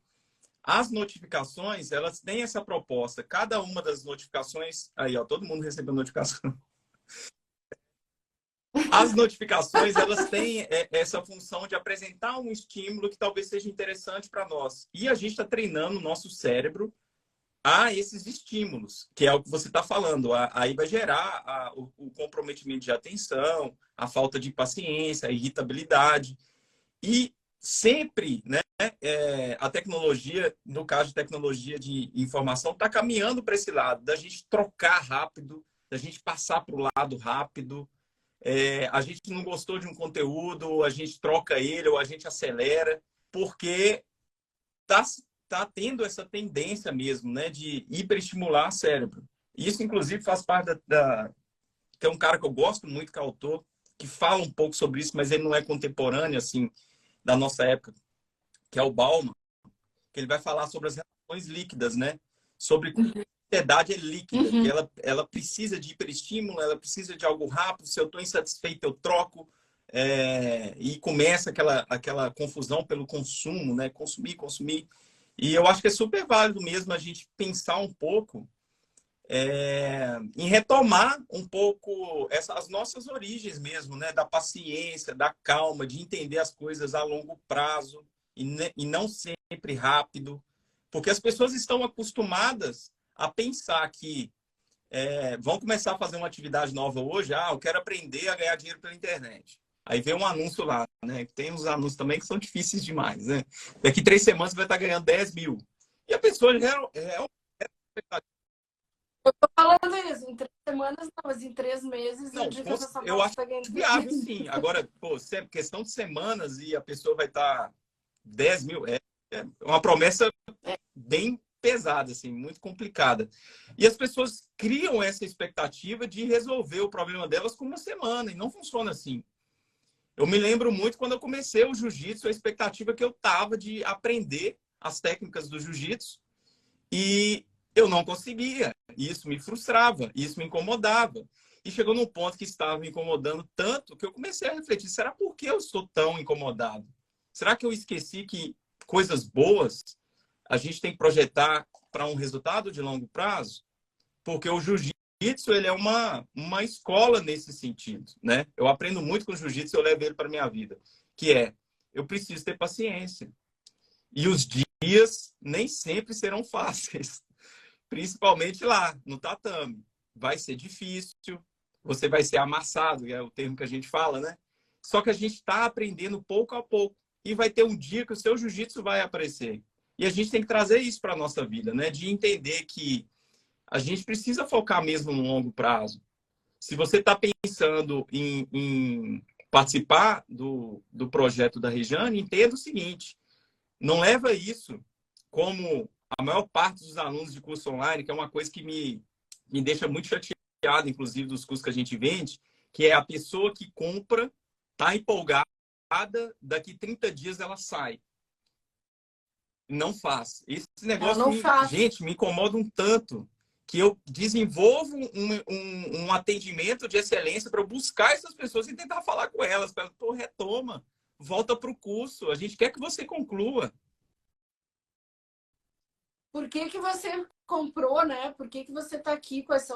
as notificações, elas têm essa proposta. Cada uma das notificações... Aí, ó, todo mundo recebeu notificação. As notificações, elas têm essa função de apresentar um estímulo que talvez seja interessante para nós. E a gente está treinando o nosso cérebro a esses estímulos, que é o que você está falando. Aí vai gerar o comprometimento de atenção, a falta de paciência, a irritabilidade. E sempre, né, a tecnologia, no caso de tecnologia de informação, está caminhando para esse lado, da gente trocar rápido, da gente passar para o lado rápido. A gente não gostou de um conteúdo, a gente troca ele ou a gente acelera, porque tá tendo essa tendência mesmo, né, de hiperestimular o cérebro. Isso, inclusive, faz parte Tem um cara que eu gosto muito, que é autor, que fala um pouco sobre isso, mas ele não é contemporâneo, assim, da nossa época, que é o Bauman, que ele vai falar sobre as relações líquidas, né? Sobre como a sociedade é líquida, que ela precisa de hiperestímulo, ela precisa de algo rápido, se eu estou insatisfeito, eu troco, e começa aquela confusão pelo consumo, né? Consumir. E eu acho que é super válido mesmo a gente pensar um pouco em retomar um pouco as nossas origens mesmo, né? Da paciência, da calma, de entender as coisas a longo prazo e não sempre rápido. Porque as pessoas estão acostumadas a pensar que vão começar a fazer uma atividade nova hoje. Eu quero aprender a ganhar dinheiro pela internet. Aí vem um anúncio lá, né? Tem uns anúncios também que são difíceis demais, né? Daqui 3 semanas você vai estar ganhando 10 mil. E a pessoa eu tô falando isso, em 3 semanas não, mas em 3 meses não, eu pode acho estar ganhando. viável, sim. Agora, pô, questão de semanas e a pessoa vai estar 10 mil, é uma promessa bem pesada, assim, muito complicada. E as pessoas criam essa expectativa de resolver o problema delas com uma semana, e não funciona assim. Eu me lembro muito quando eu comecei o jiu-jitsu, a expectativa que eu tava de aprender as técnicas do jiu-jitsu, e eu não conseguia. Isso me frustrava, isso me incomodava. E chegou num ponto que estava me incomodando tanto que eu comecei a refletir: será por que eu estou tão incomodado? Será que eu esqueci que coisas boas a gente tem que projetar para um resultado de longo prazo? Porque o jiu-jitsu, ele é uma escola nesse sentido, né? Eu aprendo muito com o jiu-jitsu, eu levo ele para minha vida, que eu preciso ter paciência. E os dias nem sempre serão fáceis, principalmente lá no tatame. Vai ser difícil, você vai ser amassado, é o termo que a gente fala, né? Só que a gente está aprendendo pouco a pouco. E vai ter um dia que o seu jiu-jitsu vai aparecer. E a gente tem que trazer isso para a nossa vida, né? De entender que a gente precisa focar mesmo no longo prazo. Se você está pensando em participar do projeto da Rejane, entenda o seguinte: não leva isso como a maior parte dos alunos de curso online, que é uma coisa que me deixa muito chateado, inclusive, dos cursos que a gente vende, que é a pessoa que compra, está empolgada, daqui 30 dias ela sai. Não faz. Esse negócio, gente, me incomoda um tanto, que eu desenvolvo um atendimento de excelência para buscar essas pessoas e tentar falar com elas. Retoma. volta para o curso. A gente quer que você conclua. Por que que você comprou, né? Por que que você está aqui com essa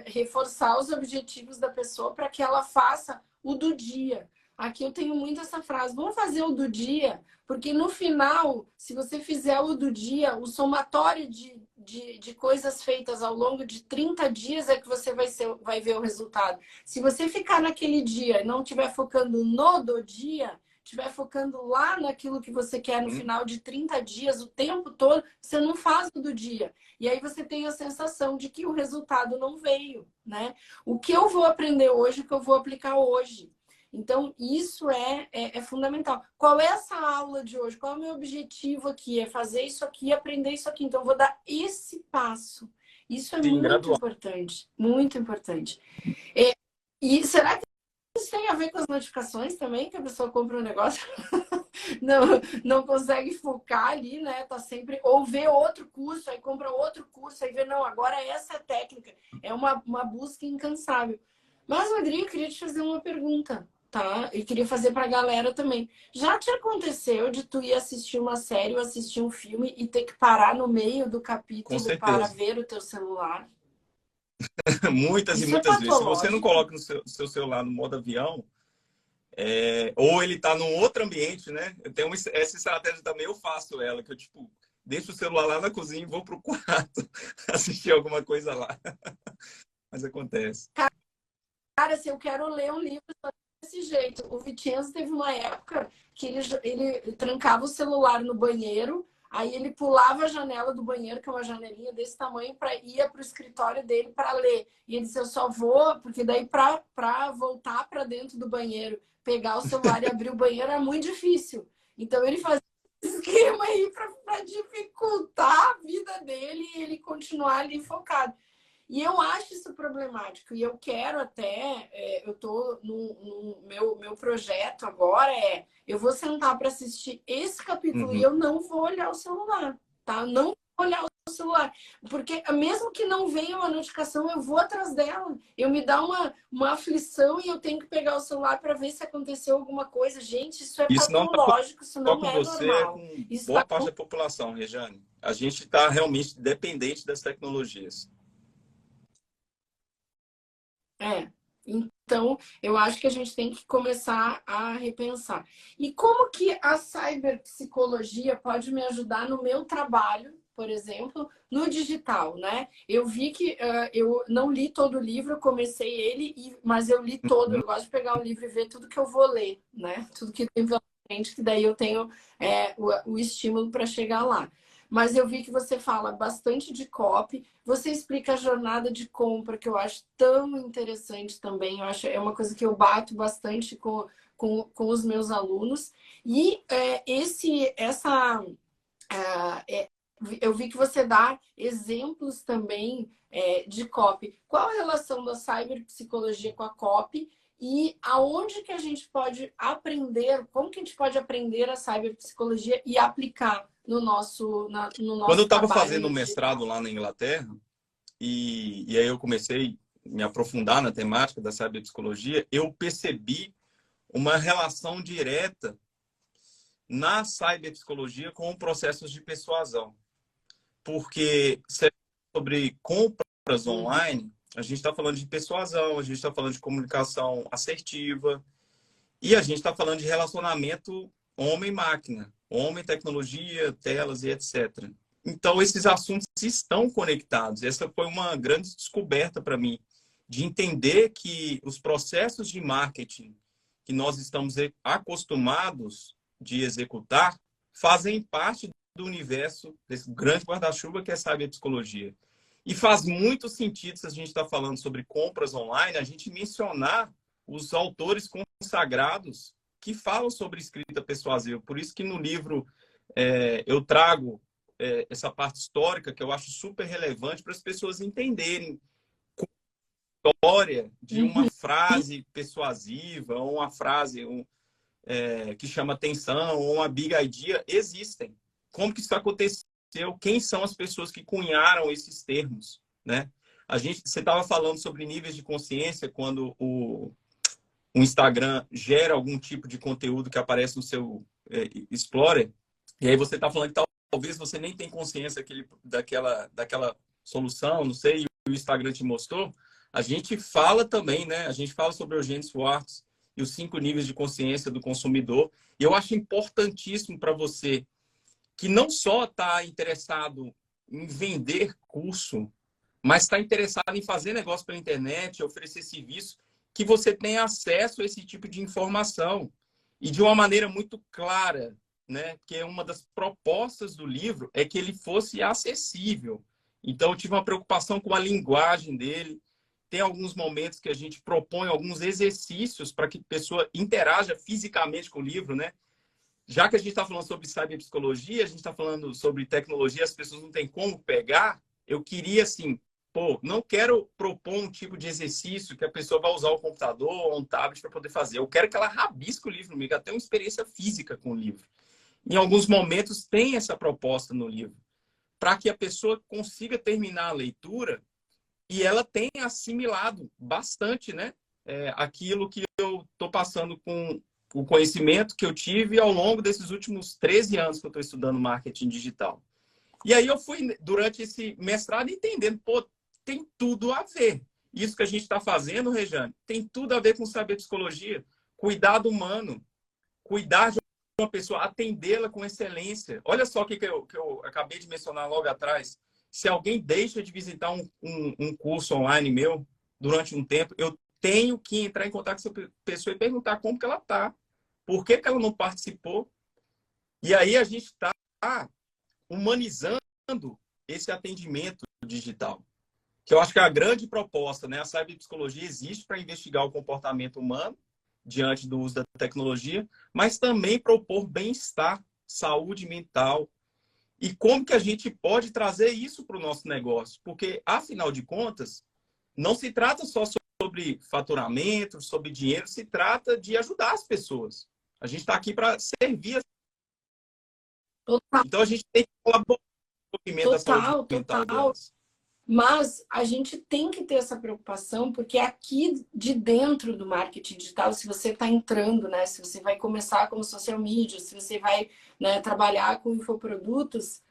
reforçar os objetivos da pessoa para que ela faça o do dia. Aqui eu tenho muito essa frase, vamos fazer o do dia, porque no final, se você fizer o do dia, o somatório de coisas feitas ao longo de 30 dias é que você vai ver o resultado. Se você ficar naquele dia e não estiver focando no do dia, estiver focando lá naquilo que você quer no final de 30 dias, o tempo todo, você não faz o do dia. E aí você tem a sensação de que o resultado não veio, né? O que eu vou aprender hoje, o que eu vou aplicar hoje. Então, isso é fundamental. Qual é essa aula de hoje? Qual é o meu objetivo aqui? É fazer isso aqui, aprender isso aqui. Então, eu vou dar esse passo. Isso é Sim, muito gradual. importante. Muito importante. E será que isso tem a ver com as notificações também? Que a pessoa compra um negócio, não, não consegue focar ali, né? Tá sempre... Ou vê outro curso, aí compra outro curso, aí vê, não, agora essa é a técnica. É uma busca incansável. Mas, Rodrigo, eu queria te fazer uma pergunta, tá? E queria fazer pra galera também. Já te aconteceu de tu ir assistir uma série ou assistir um filme e ter que parar no meio do Com capítulo para certeza. ver o teu celular? Muitas e Isso é muitas vezes. Se você não patológico? coloca no seu celular no modo avião, ou ele está num outro ambiente, né? Eu tenho essa estratégia também, eu faço ela, que eu, tipo, deixo o celular lá na cozinha e vou pro quarto assistir alguma coisa lá. Mas acontece. Cara, se eu quero ler um livro só desse jeito. O Vicenzo teve uma época que ele trancava o celular no banheiro, aí ele pulava a janela do banheiro, que é uma janelinha desse tamanho, para ia para o escritório dele para ler. E ele disse: eu só vou, porque daí para voltar para dentro do banheiro, pegar o celular e abrir o banheiro é muito difícil. Então ele fazia esse esquema aí para dificultar a vida dele e ele continuar ali focado. E eu acho isso problemático. E eu quero até, eu estou no meu projeto agora eu vou sentar para assistir esse capítulo e Uhum. eu não vou olhar o celular, tá? Não vou olhar o celular. Porque mesmo que não venha uma notificação, eu vou atrás dela. Eu me dá uma aflição e eu tenho que pegar o celular para ver se aconteceu alguma coisa. Gente, isso é Isso não está patológico, isso só não com é você, é normal. com Isso boa está parte da população, Rejane. A gente está realmente dependente das tecnologias. É. Então, eu acho que a gente tem que começar a repensar. E como que a cyberpsicologia pode me ajudar no meu trabalho, por exemplo, no digital, né? Eu vi que eu não li todo o livro, eu comecei ele, mas eu li todo. Uhum. Eu gosto de pegar um livro e ver tudo que eu vou ler, né? Tudo que tem pela frente, que daí eu tenho o estímulo para chegar lá. Mas eu vi que você fala bastante de copy, você explica a jornada de compra, que eu acho tão interessante também. Eu acho é uma coisa que eu bato bastante com os meus alunos. E eu vi que você dá exemplos também de copy. Qual a relação da cyberpsicologia com a copy? E aonde que a gente pode aprender, como que a gente pode aprender a cyberpsicologia e aplicar no Quando eu nosso estava trabalho fazendo no o mestrado digital? lá na Inglaterra, e aí eu comecei a me aprofundar na temática da cyberpsicologia, eu percebi uma relação direta na cyberpsicologia com processos de persuasão. Porque sobre compras Uhum. online, a gente está falando de persuasão, a gente está falando de comunicação assertiva e a gente está falando de relacionamento homem-máquina, homem-tecnologia, telas e etc. Então, esses assuntos estão conectados. Essa foi uma grande descoberta para mim, de entender que os processos de marketing que nós estamos acostumados de executar fazem parte do universo desse grande guarda-chuva que é a cyberpsicologia. E faz muito sentido, se a gente está falando sobre compras online, a gente mencionar os autores consagrados que falam sobre escrita persuasiva. Por isso que no livro eu trago essa parte histórica que eu acho super relevante para as pessoas entenderem a história de uma Uhum. frase persuasiva, ou uma frase que chama atenção, ou uma big idea, existem. Como que isso aconteceu? Quem são as pessoas que cunharam esses termos, né? Você estava falando sobre níveis de consciência quando o Instagram gera algum tipo de conteúdo que aparece no seu Explorer, e aí você está falando que talvez você nem tenha consciência daquela solução, não sei, e o Instagram te mostrou. A gente fala também, né? A gente fala sobre o Eugênio Schwartz e os 5 níveis de consciência do consumidor. E eu acho importantíssimo para você que não só está interessado em vender curso, mas está interessado em fazer negócio pela internet, oferecer serviço, que você tenha acesso a esse tipo de informação e de uma maneira muito clara, né? Que uma das propostas do livro é que ele fosse acessível. Então, eu tive uma preocupação com a linguagem dele. Tem alguns momentos que a gente propõe alguns exercícios para que a pessoa interaja fisicamente com o livro, né? Já que a gente está falando sobre cyberpsicologia, a gente está falando sobre tecnologia, as pessoas não têm como pegar. Eu queria, assim, pô, não quero propor um tipo de exercício que a pessoa vai usar o computador ou um tablet para poder fazer. Eu quero que ela rabisque o livro comigo, até uma experiência física com o livro. Em alguns momentos tem essa proposta no livro, para que a pessoa consiga terminar a leitura e ela tenha assimilado bastante, né? Aquilo que eu estou passando com o conhecimento que eu tive ao longo desses últimos 13 anos que eu estou estudando marketing digital. E aí eu fui, durante esse mestrado, entendendo, pô, tem tudo a ver. Isso que a gente está fazendo, Rejane, tem tudo a ver com saber psicologia, cuidado humano, cuidar de uma pessoa, atendê-la com excelência. Olha só o que eu acabei de mencionar logo atrás. Se alguém deixa de visitar um curso online meu durante um tempo, eu tenho que entrar em contato com essa pessoa e perguntar como que ela está, por que ela não participou. E aí a gente está humanizando esse atendimento digital, que eu acho que é a grande proposta, né? A cyberpsicologia existe para investigar o comportamento humano diante do uso da tecnologia, mas também propor bem-estar, saúde mental. E como que a gente pode trazer isso para o nosso negócio? Porque, afinal de contas, não se trata só sobre faturamento, sobre dinheiro, se trata de ajudar as pessoas. A gente está aqui para servir. Total, Então, a gente tem que colaborar com o movimento da saúde total, mental total. delas. Mas a gente tem que ter essa preocupação, porque aqui de dentro do marketing digital, se você está entrando, né? Se você vai começar como social media, se você vai, né, trabalhar com infoprodutos,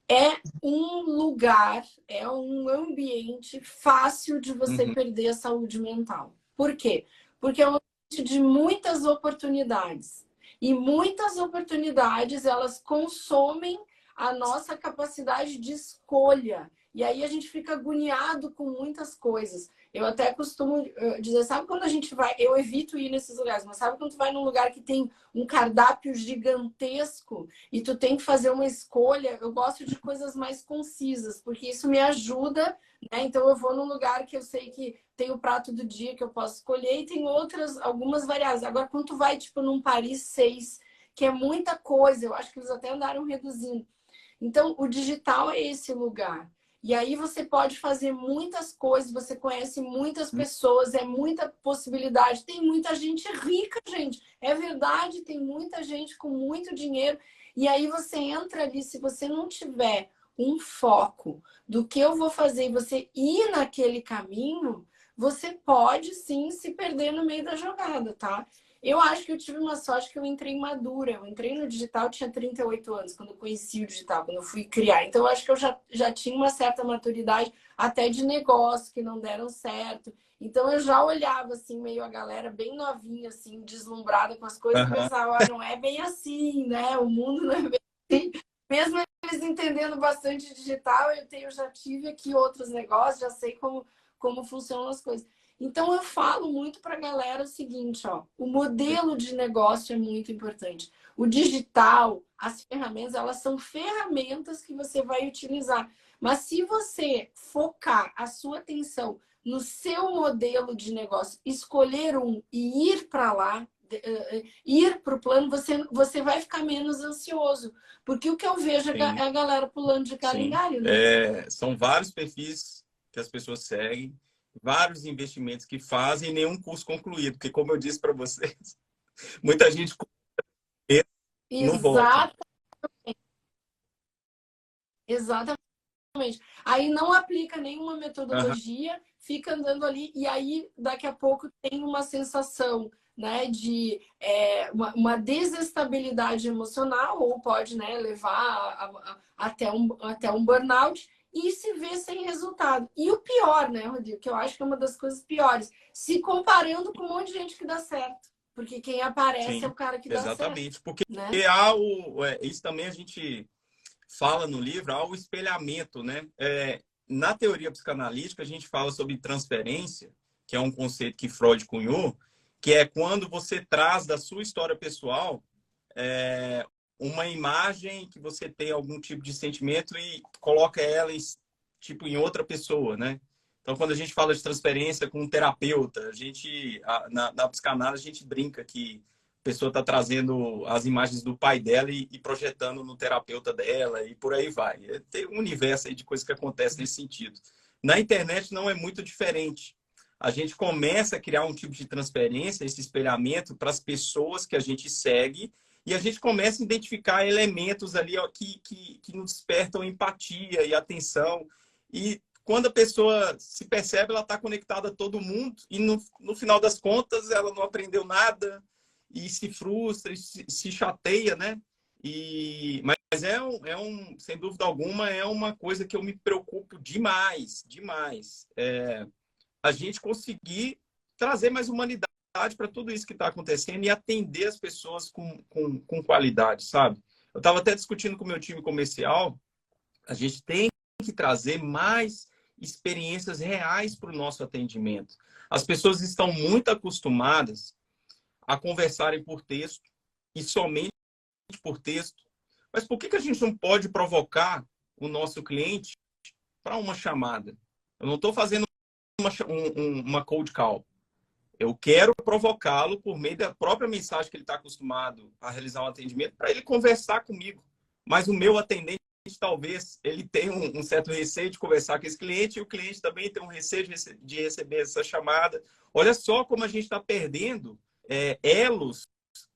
é um lugar, é um ambiente fácil de você Uhum. perder a saúde mental. Por quê? Porque é um ambiente de muitas oportunidades. E muitas oportunidades, elas consomem a nossa capacidade de escolha. E aí a gente fica agoniado com muitas coisas. Eu até costumo dizer, sabe quando a gente vai, eu evito ir nesses lugares, mas sabe quando tu vai num lugar que tem um cardápio gigantesco e tu tem que fazer uma escolha? Eu gosto de coisas mais concisas, porque isso me ajuda, né? Então eu vou num lugar que eu sei que tem o prato do dia que eu posso escolher e tem outras, algumas variáveis. Agora, quando tu vai, tipo, num Paris 6, que é muita coisa, eu acho que eles até andaram reduzindo. Então, o digital é esse lugar. E aí você pode fazer muitas coisas, você conhece muitas pessoas, é muita possibilidade. Tem muita gente rica, gente. É verdade, tem muita gente com muito dinheiro. E aí você entra ali, se você não tiver um foco do que eu vou fazer e você ir naquele caminho, você pode sim se perder no meio da jogada, tá? Eu acho que eu tive uma sorte que eu entrei madura. Eu entrei no digital, tinha 38 anos, quando eu conheci o digital, quando eu fui criar. Então, eu acho que eu já tinha uma certa maturidade, até de negócio, que não deram certo. Então, eu já olhava, assim, meio a galera bem novinha, assim, deslumbrada com as coisas, e Uhum. pensava, ah, não é bem assim, né? O mundo não é bem assim. Mesmo eles entendendo bastante digital, eu já tive aqui outros negócios, já sei como funcionam as coisas. Então, eu falo muito para a galera o seguinte, ó, o modelo de negócio é muito importante. O digital, as ferramentas, elas são ferramentas que você vai utilizar. Mas se você focar a sua atenção no seu modelo de negócio, escolher um e ir para lá, ir para o plano, você vai ficar menos ansioso. Porque o que eu vejo é Sim, a galera pulando de galho em sim. galho, né? São vários perfis que as pessoas seguem, vários investimentos que fazem e nenhum curso concluído. Porque, como eu disse para vocês, muita gente não volta. Exato, exatamente. Aí não aplica nenhuma Uhum. metodologia, fica andando ali e aí daqui a pouco tem uma sensação, né, de uma desestabilidade emocional, ou pode, né, levar até um burnout, e se vê sem resultado. E o pior, né, Rodrigo, que eu acho que é uma das coisas piores, se comparando com um monte de gente que dá certo. Porque quem aparece é o Sim, cara que dá certo, exatamente. Porque né? isso também a gente fala no livro, há o espelhamento, né? Na teoria psicanalítica, a gente fala sobre transferência, que é um conceito que Freud cunhou, que é quando você traz da sua história pessoal uma imagem que você tem algum tipo de sentimento e coloca ela em outra pessoa, né? Então, quando a gente fala de transferência com um terapeuta, na psicanálise, a gente brinca que a pessoa está trazendo as imagens do pai dela e projetando no terapeuta dela e por aí vai. Tem um universo aí de coisas que acontecem nesse sentido. Na internet não é muito diferente. A gente começa a criar um tipo de transferência, esse espelhamento para as pessoas que a gente segue e a gente começa a identificar elementos ali ó, que nos despertam empatia e atenção. E quando a pessoa se percebe, ela está conectada a todo mundo e no final das contas ela não aprendeu nada e se frustra, e se chateia, né? Mas sem dúvida alguma, é uma coisa que eu me preocupo demais, demais. A gente conseguir trazer mais humanidade para tudo isso que está acontecendo e atender as pessoas com qualidade, sabe? Eu estava até discutindo com o meu time comercial, a gente tem que trazer mais experiências reais para o nosso atendimento. As pessoas estão muito acostumadas a conversarem por texto e somente por texto. Mas por que a gente não pode provocar o nosso cliente para uma chamada? Eu não estou fazendo uma cold call. Eu quero provocá-lo por meio da própria mensagem que ele está acostumado a realizar um atendimento para ele conversar comigo. Mas o meu atendente, talvez, ele tenha um certo receio de conversar com esse cliente e o cliente também tem um receio de receber essa chamada. Olha só como a gente está perdendo elos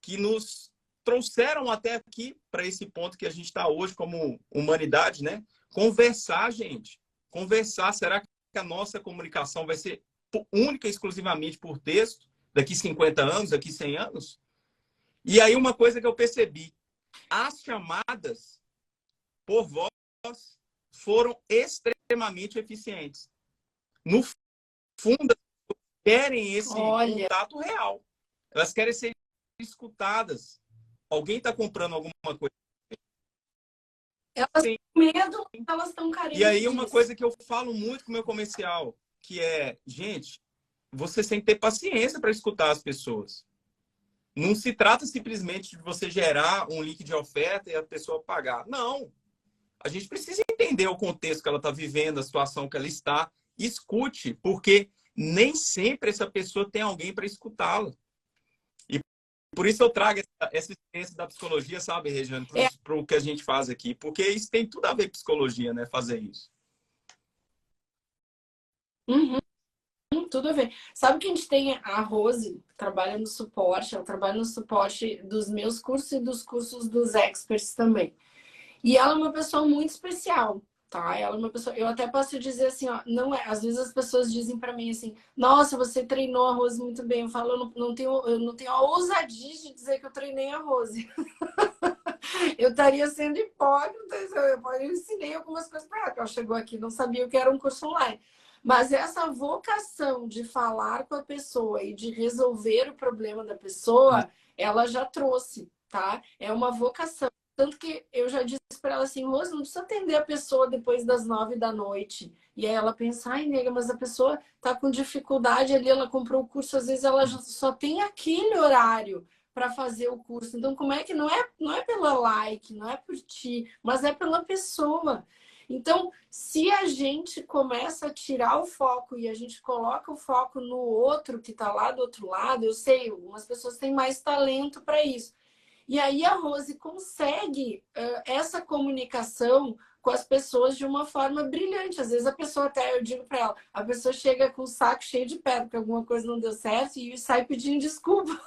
que nos trouxeram até aqui para esse ponto que a gente está hoje como humanidade, né? Conversar, gente. Conversar. Será que a nossa comunicação vai ser única e exclusivamente por texto daqui 50 anos, daqui 100 anos? E aí uma coisa que eu percebi, as chamadas por voz foram extremamente eficientes. No fundo, querem esse contato real. Elas querem ser escutadas. Alguém está comprando alguma coisa? Elas têm medo, elas estão carentes E aí uma disso. coisa que eu falo muito com o meu comercial, que é, gente, você tem que ter paciência para escutar as pessoas. Não se trata simplesmente de você gerar um link de oferta e a pessoa pagar. Não. A gente precisa entender o contexto que ela está vivendo, a situação que ela está. Escute, porque nem sempre essa pessoa tem alguém para escutá-la. E por isso eu trago essa experiência da psicologia, sabe, Regiane, para o que a gente faz aqui. Porque isso tem tudo a ver com psicologia, né? Fazer isso. Uhum. Tudo a ver. Sabe que a gente tem a Rose, que trabalha no suporte, ela trabalha no suporte dos meus cursos e dos cursos dos experts também. E ela é uma pessoa muito especial, tá? Ela é uma pessoa, eu até posso dizer assim, ó, não é, às vezes as pessoas dizem para mim assim: "Nossa, você treinou a Rose muito bem". Eu falo, eu não tenho a ousadia de dizer que eu treinei a Rose. Eu estaria sendo hipócrita, eu ensinei algumas coisas para ela, que ela chegou aqui, não sabia o que era um curso online. Mas essa vocação de falar com a pessoa e de resolver o problema da pessoa, ela já trouxe, tá? É uma vocação. Tanto que eu já disse para ela assim: Rose, não precisa atender a pessoa depois das 9 da noite. E aí ela pensa: ai, nega, mas a pessoa tá com dificuldade ali, ela comprou o curso, às vezes ela só tem aquele horário para fazer o curso. Então, como é que não é pela like, não é por ti, mas é pela pessoa. Então, se a gente começa a tirar o foco e a gente coloca o foco no outro que está lá do outro lado, eu sei, algumas pessoas têm mais talento para isso. E aí a Rose consegue essa comunicação com as pessoas de uma forma brilhante. Às vezes a pessoa até, eu digo para ela, a pessoa chega com o saco cheio de pedra, porque alguma coisa não deu certo e sai pedindo desculpa.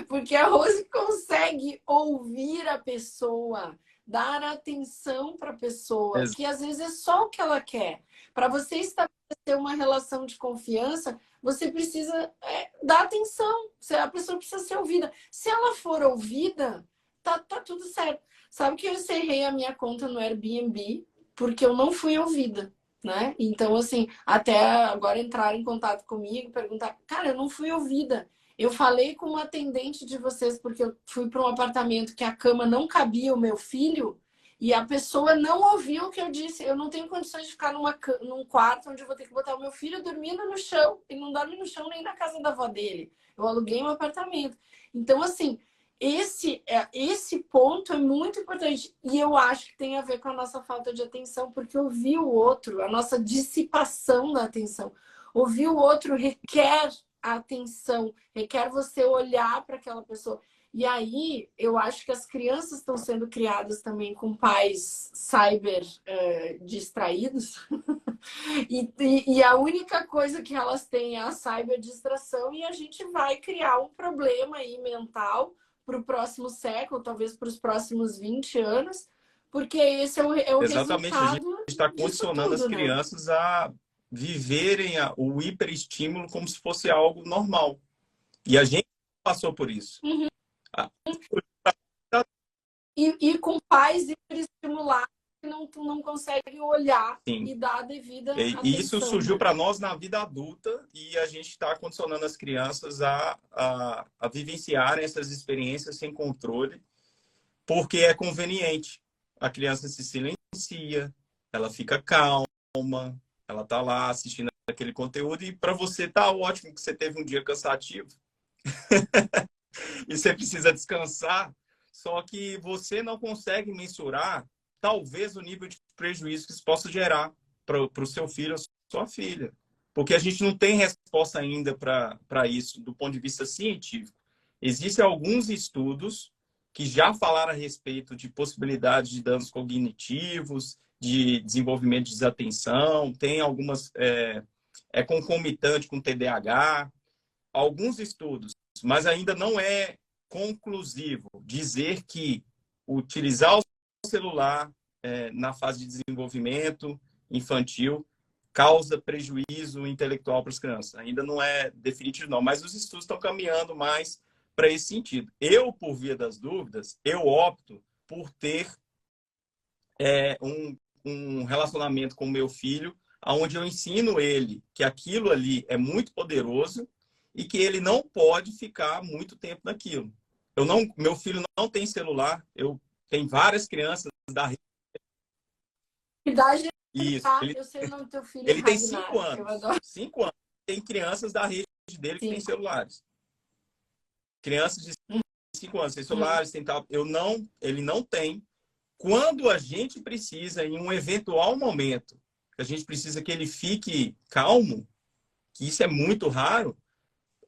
Porque a Rose consegue ouvir a pessoa, dar atenção para a pessoa, que às vezes é só o que ela quer. Para você estabelecer uma relação de confiança, você precisa dar atenção. A pessoa precisa ser ouvida. Se ela for ouvida, tá tudo certo. Sabe que eu encerrei a minha conta no Airbnb porque eu não fui ouvida, né? Então, assim, até agora entrar em contato comigo, perguntar, cara, eu não fui ouvida. Eu falei com uma atendente de vocês porque eu fui para um apartamento que a cama não cabia o meu filho e a pessoa não ouviu o que eu disse. Eu não tenho condições de ficar num quarto onde eu vou ter que botar o meu filho dormindo no chão. Ele não dorme no chão nem na casa da avó dele. Eu aluguei um apartamento. Então, assim, esse ponto é muito importante. E eu acho que tem a ver com a nossa falta de atenção, porque ouvir o outro, a nossa dissipação da atenção. Ouvir o outro requer atenção, requer você olhar para aquela pessoa. E aí, eu acho que as crianças estão sendo criadas também com pais cyber distraídos. E a única coisa que elas têm é a cyber distração e a gente vai criar um problema aí mental para o próximo século, talvez para os próximos 20 anos, porque esse é o Exatamente, a gente resultado está disso condicionando as tudo, né? crianças a viverem o hiperestímulo como se fosse algo normal. E a gente passou por isso. Uhum. Ah, E com pais hiperestimulados que não conseguem olhar sim. e dar a devida E isso atenção, surgiu né? para nós na vida adulta e a gente está condicionando as crianças a vivenciarem essas experiências sem controle, porque é conveniente. A criança se silencia, ela fica calma, ela está lá assistindo aquele conteúdo e para você tá ótimo que você teve um dia cansativo e você precisa descansar, só que você não consegue mensurar talvez o nível de prejuízo que isso possa gerar para o seu filho ou sua filha. Porque a gente não tem resposta ainda para isso do ponto de vista científico. Existem alguns estudos que já falaram a respeito de possibilidades de danos cognitivos, de desenvolvimento de desatenção, tem algumas concomitante com TDAH, alguns estudos, mas ainda não é conclusivo dizer que utilizar o celular na fase de desenvolvimento infantil causa prejuízo intelectual para as crianças. Ainda não é definitivo, não, mas os estudos estão caminhando mais para esse sentido. Eu, por via das dúvidas, eu opto por ter um relacionamento com o meu filho, onde eu ensino ele que aquilo ali é muito poderoso e que ele não pode ficar muito tempo naquilo. Meu filho não tem celular, eu tenho várias crianças da rede. Idade, Isso, tá? Eu sei o nome do teu filho, ele tem Ragnar. 5 Eu anos. adoro. 5 anos. Tem crianças da rede dele que têm 5. celulares. Crianças de 5 anos têm celulares, tem tal. Ele não tem. Quando a gente precisa, em um eventual momento, que a gente precisa que ele fique calmo, que isso é muito raro,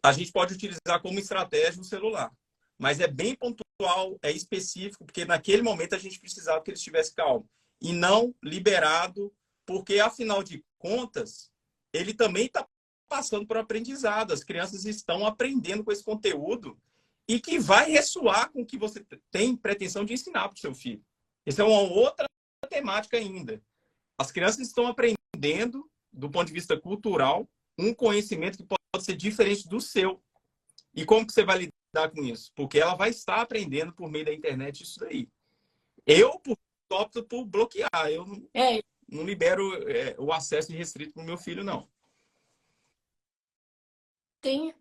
a gente pode utilizar como estratégia o celular. Mas é bem pontual, é específico, porque naquele momento a gente precisava que ele estivesse calmo. E não liberado, porque, afinal de contas, ele também está passando por aprendizado. As crianças estão aprendendo com esse conteúdo e que vai ressoar com o que você tem pretensão de ensinar para o seu filho. Essa é uma outra temática ainda. As crianças estão aprendendo, do ponto de vista cultural, um conhecimento que pode ser diferente do seu. E como que você vai lidar com isso? Porque ela vai estar aprendendo por meio da internet isso daí. Eu opto por bloquear. Eu não libero o acesso irrestrito para o meu filho, não. Tem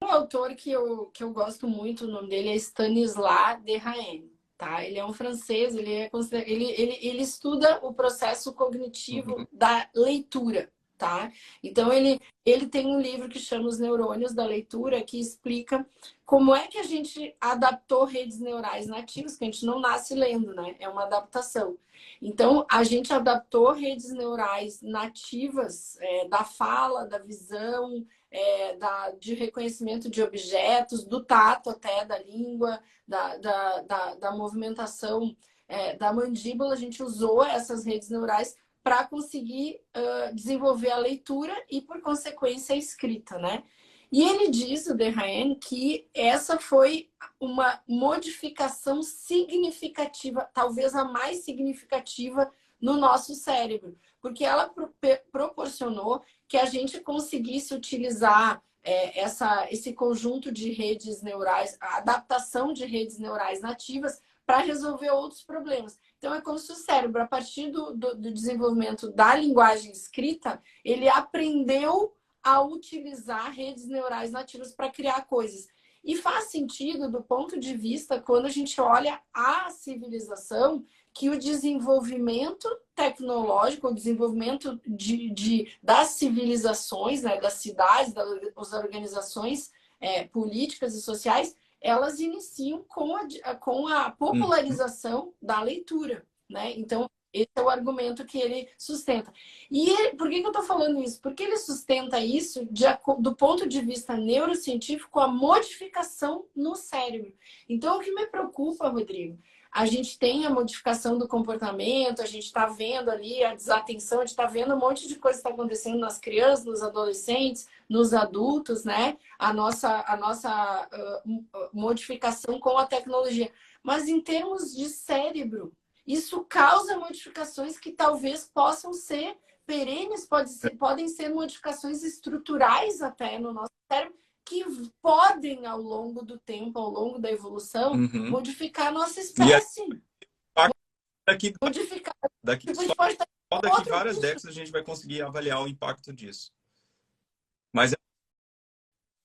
um autor que eu gosto muito, o nome dele é Stanislas Dehaene, tá? Ele é um francês, ele estuda o processo cognitivo da leitura, tá? Então, ele tem um livro que chama Os Neurônios da Leitura, que explica como é que a gente adaptou redes neurais nativas, que a gente não nasce lendo, né? É uma adaptação. Então, a gente adaptou redes neurais nativas da fala, da visão, de reconhecimento de objetos, do tato até, da língua, da movimentação da mandíbula. A gente usou essas redes neurais para conseguir desenvolver a leitura e, por consequência, a escrita, né? E ele diz, o Derraen, que essa foi uma modificação significativa, talvez a mais significativa no nosso cérebro, porque ela proporcionou que a gente conseguisse utilizar esse conjunto de redes neurais, a adaptação de redes neurais nativas para resolver outros problemas. Então, é como se o cérebro, a partir do desenvolvimento da linguagem escrita, ele aprendeu a utilizar redes neurais nativas para criar coisas. E faz sentido do ponto de vista, quando a gente olha a civilização, que o desenvolvimento tecnológico, o desenvolvimento das civilizações, né, das cidades, das organizações políticas e sociais, elas iniciam com a popularização da leitura, né? Então, esse é o argumento que ele sustenta. Por que eu estou falando isso? Porque ele sustenta isso do ponto de vista neurocientífico, a modificação no cérebro. Então, o que me preocupa, Rodrigo, a gente tem a modificação do comportamento, a gente está vendo ali a desatenção, a gente está vendo um monte de coisa que está acontecendo nas crianças, nos adolescentes, nos adultos, né? A nossa modificação com a tecnologia. Mas em termos de cérebro, isso causa modificações que talvez possam ser perenes, podem ser modificações estruturais até no nosso cérebro, que podem, ao longo do tempo, ao longo da evolução, modificar a nossa espécie. Daqui várias décadas a gente vai conseguir avaliar o impacto disso. Mas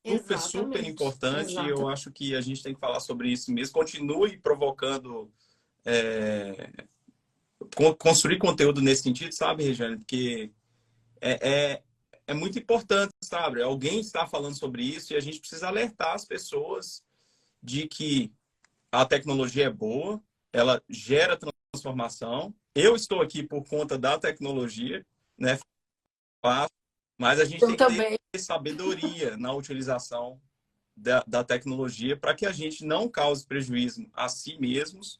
é super importante e eu acho que a gente tem que falar sobre isso mesmo. Continue provocando, construir conteúdo nesse sentido, sabe, Regiane? Porque é muito importante, sabe? Alguém está falando sobre isso e a gente precisa alertar as pessoas de que a tecnologia é boa, ela gera transformação. Eu estou aqui por conta da tecnologia, né? Mas a gente tem que ter sabedoria na utilização da tecnologia para que a gente não cause prejuízo a si mesmos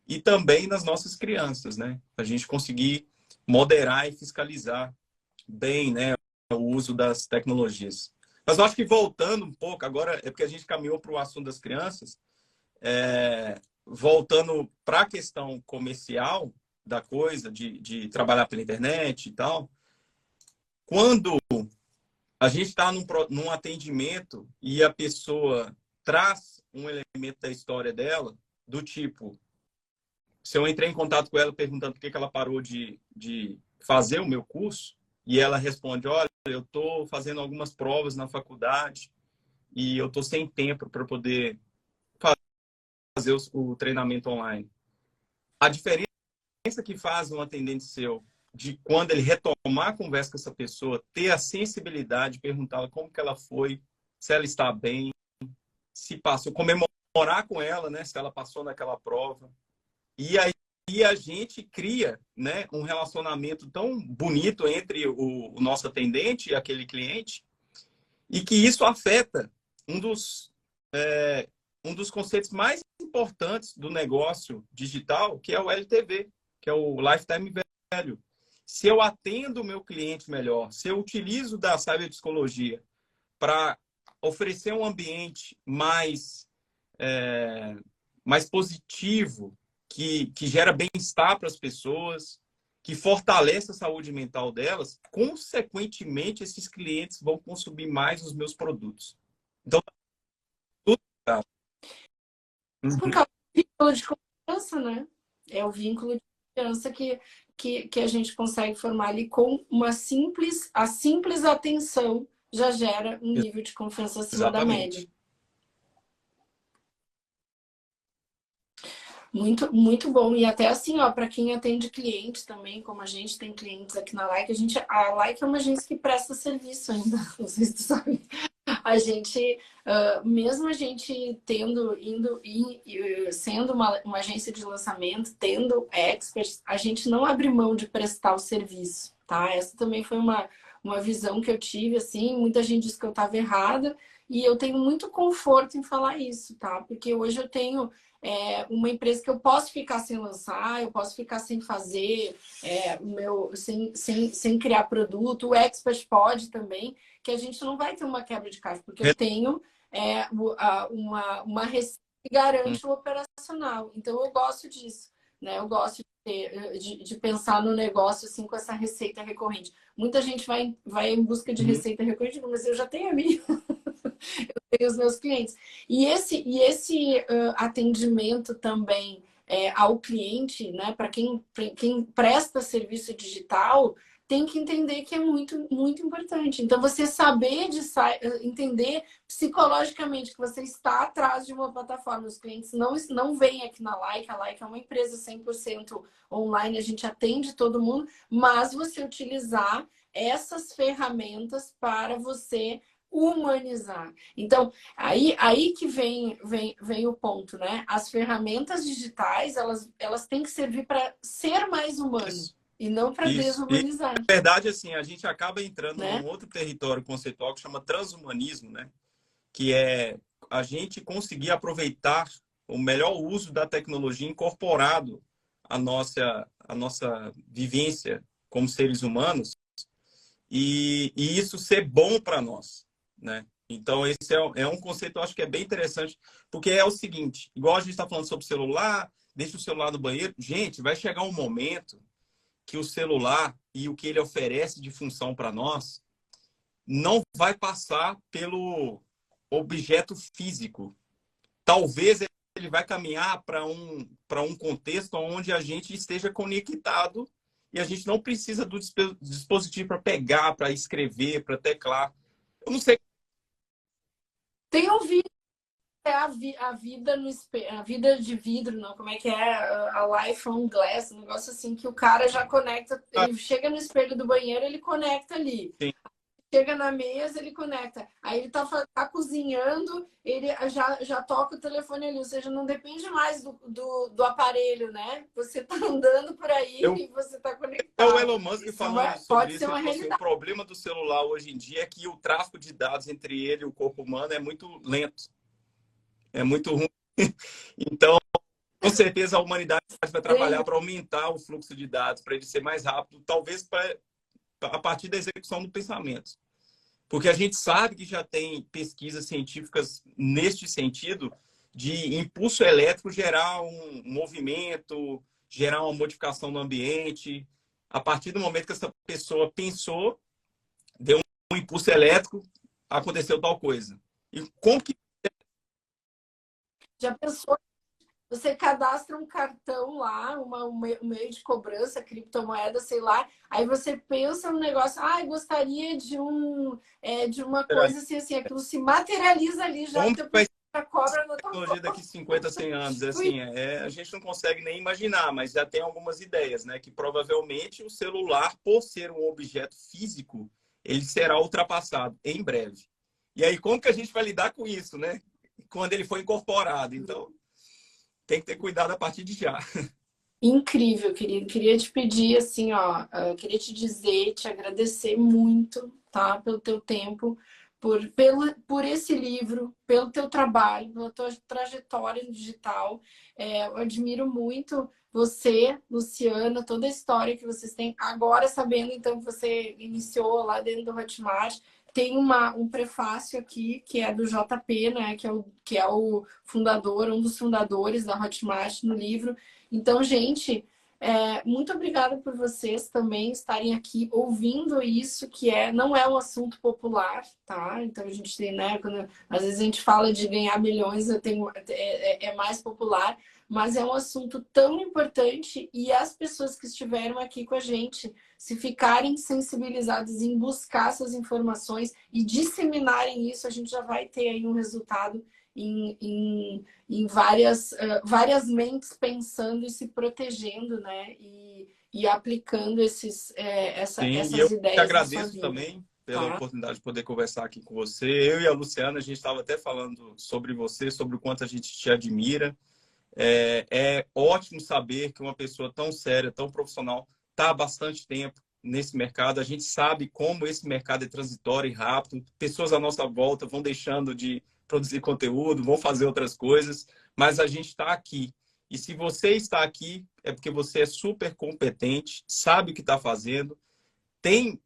e também nas nossas crianças, né? A gente conseguir moderar e fiscalizar bem, né, o uso das tecnologias. Mas eu acho que voltando um pouco, agora é porque a gente caminhou para o assunto das crianças, voltando para a questão comercial da coisa, de trabalhar pela internet e tal, quando a gente está num atendimento e a pessoa traz um elemento da história dela, do tipo, se eu entrei em contato com ela perguntando por que ela parou de fazer o meu curso, e ela responde, olha, eu estou fazendo algumas provas na faculdade e eu estou sem tempo para poder fazer o treinamento online. A diferença que faz um atendente seu de quando ele retomar a conversa com essa pessoa, ter a sensibilidade de perguntar como que ela foi, se ela está bem, se passou, comemorar com ela, né, se ela passou naquela prova. E aí a gente cria, né, um relacionamento tão bonito entre o nosso atendente e aquele cliente, e que isso afeta um dos conceitos mais importantes do negócio digital, que é o LTV, que é o Lifetime Value. Se eu atendo o meu cliente melhor, se eu utilizo da cyberpsicologia para oferecer um ambiente mais positivo, que gera bem-estar para as pessoas, que fortalece a saúde mental delas, consequentemente, esses clientes vão consumir mais os meus produtos. Então, tudo tá. Por causa do vínculo de confiança, né? É o vínculo de confiança que a gente consegue formar ali com a simples atenção já gera um nível de confiança acima da média. Muito, muito bom. E até assim, ó, para quem atende clientes também, como a gente tem clientes aqui na Like, a Like é uma agência que presta serviço ainda, não sei se tu sabe. A gente, mesmo a gente sendo uma agência de lançamento, tendo experts, a gente não abre mão de prestar o serviço, tá? Essa também foi uma visão que eu tive, assim, muita gente disse que eu estava errada, E eu tenho muito conforto em falar isso, tá? Porque hoje eu tenho uma empresa que eu posso ficar sem lançar, eu posso ficar sem fazer, sem criar produto. O Expert pode também, que a gente não vai ter uma quebra de caixa, porque eu tenho uma receita que garante o operacional. Então eu gosto disso, né? Eu gosto de pensar no negócio assim com essa receita recorrente. Muita gente vai em busca de receita recorrente, mas eu já tenho a minha, eu tenho os meus clientes. E esse atendimento também ao cliente, né, para quem presta serviço digital, tem que entender que é muito, muito importante. Então, você saber entender psicologicamente que você está atrás de uma plataforma. Os clientes não vêm aqui na Like. A Like é uma empresa 100% online, a gente atende todo mundo, mas você utilizar essas ferramentas para você humanizar. Então, aí que vem o ponto, né? As ferramentas digitais, elas têm que servir para ser mais humano. Isso. E não para desumanizar. Na verdade, assim, a gente acaba entrando né? num outro território conceitual que chama transhumanismo, né? Que é a gente conseguir aproveitar o melhor uso da tecnologia incorporado à nossa vivência como seres humanos e isso ser bom para nós, né? Então, esse é um conceito, eu acho que é bem interessante, porque é o seguinte, igual a gente está falando sobre celular, deixa o celular no banheiro. Gente, vai chegar um momento que o celular e o que ele oferece de função para nós não vai passar pelo objeto físico. Talvez ele vai caminhar para um contexto onde a gente esteja conectado e a gente não precisa do dispositivo para pegar, para escrever, para teclar. Eu não sei. Tem um vídeo a vida no espelho, a vida de vidro, não, como é que é? A life on glass, um negócio assim que o cara já conecta, ele chega no espelho do banheiro, ele conecta ali. Sim. Chega na mesa, ele conecta. Aí ele tá cozinhando, ele já toca o telefone ali. Ou seja, não depende mais do aparelho, né? Você tá andando por aí e você tá É conectado. o Elon Musk falando sobre pode isso. ser uma Ele falou assim, o realidade. problema do celular hoje em dia é que o tráfego de dados entre ele e o corpo humano é muito lento. É muito ruim. Então, com certeza, a humanidade vai trabalhar para aumentar o fluxo de dados, para ele ser mais rápido, talvez a partir da execução do pensamento. Porque a gente sabe que já tem pesquisas científicas neste sentido de impulso elétrico gerar um movimento, gerar uma modificação no ambiente. A partir do momento que essa pessoa pensou, deu um impulso elétrico, aconteceu tal coisa. E como que... Já pensou? Você cadastra um cartão lá, um meio de cobrança, criptomoeda, sei lá. Aí você pensa no negócio, gostaria de uma coisa assim, aquilo se materializa ali, já Como teu vai já cobra na a tua tecnologia daqui 50, 100 anos? Assim, a gente não consegue nem imaginar, mas já tem algumas ideias, né? Que provavelmente o celular, por ser um objeto físico, ele será ultrapassado em breve. E aí, como que a gente vai lidar com isso, né? Quando ele for incorporado. Então, tem que ter cuidado a partir de já. Incrível, querido. Queria te pedir, assim, ó, queria te dizer, te agradecer muito, tá? Pelo teu tempo, por esse livro, pelo teu trabalho, pela tua trajetória no digital. Eu admiro muito você, Luciana, toda a história que vocês têm. Agora, sabendo, então, que você iniciou lá dentro do Hotmart, tem um prefácio aqui, que é do JP, né? Que é o fundador, um dos fundadores da Hotmart no livro. Então, gente, muito obrigada por vocês também estarem aqui ouvindo isso, que não é um assunto popular, tá? Então, a gente tem, né? Às vezes a gente fala de ganhar milhões, é mais popular, mas é um assunto tão importante e as pessoas que estiveram aqui com a gente, se ficarem sensibilizadas em buscar essas informações e disseminarem isso, a gente já vai ter aí um resultado em várias mentes pensando e se protegendo, né? E aplicando Sim, e eu essas te ideias na sua agradeço vida. também pela Tá? oportunidade de poder conversar aqui com você. Eu e a Luciana, a gente estava até falando sobre você, sobre o quanto a gente te admira. É ótimo saber que uma pessoa tão séria, tão profissional, está há bastante tempo nesse mercado, a gente sabe como esse mercado é transitório e rápido. Pessoas à nossa volta vão deixando de produzir conteúdo, vão fazer outras coisas, mas a gente está aqui. E se você está aqui, é porque você é super competente, sabe o que está fazendo, tem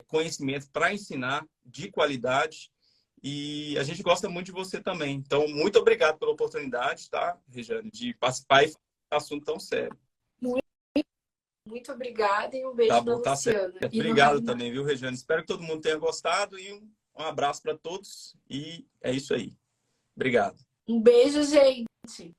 conhecimento para ensinar de qualidade e a gente gosta muito de você também. Então, muito obrigado pela oportunidade, tá, Regiane, de participar e falar um assunto tão sério. Muito, muito obrigada e um Tá beijo na bom, tá certo. Luciana e no Obrigado Rainan. também, viu, Regiane? Espero que todo mundo tenha gostado e um abraço para todos. E é isso aí. Obrigado. Um beijo, gente.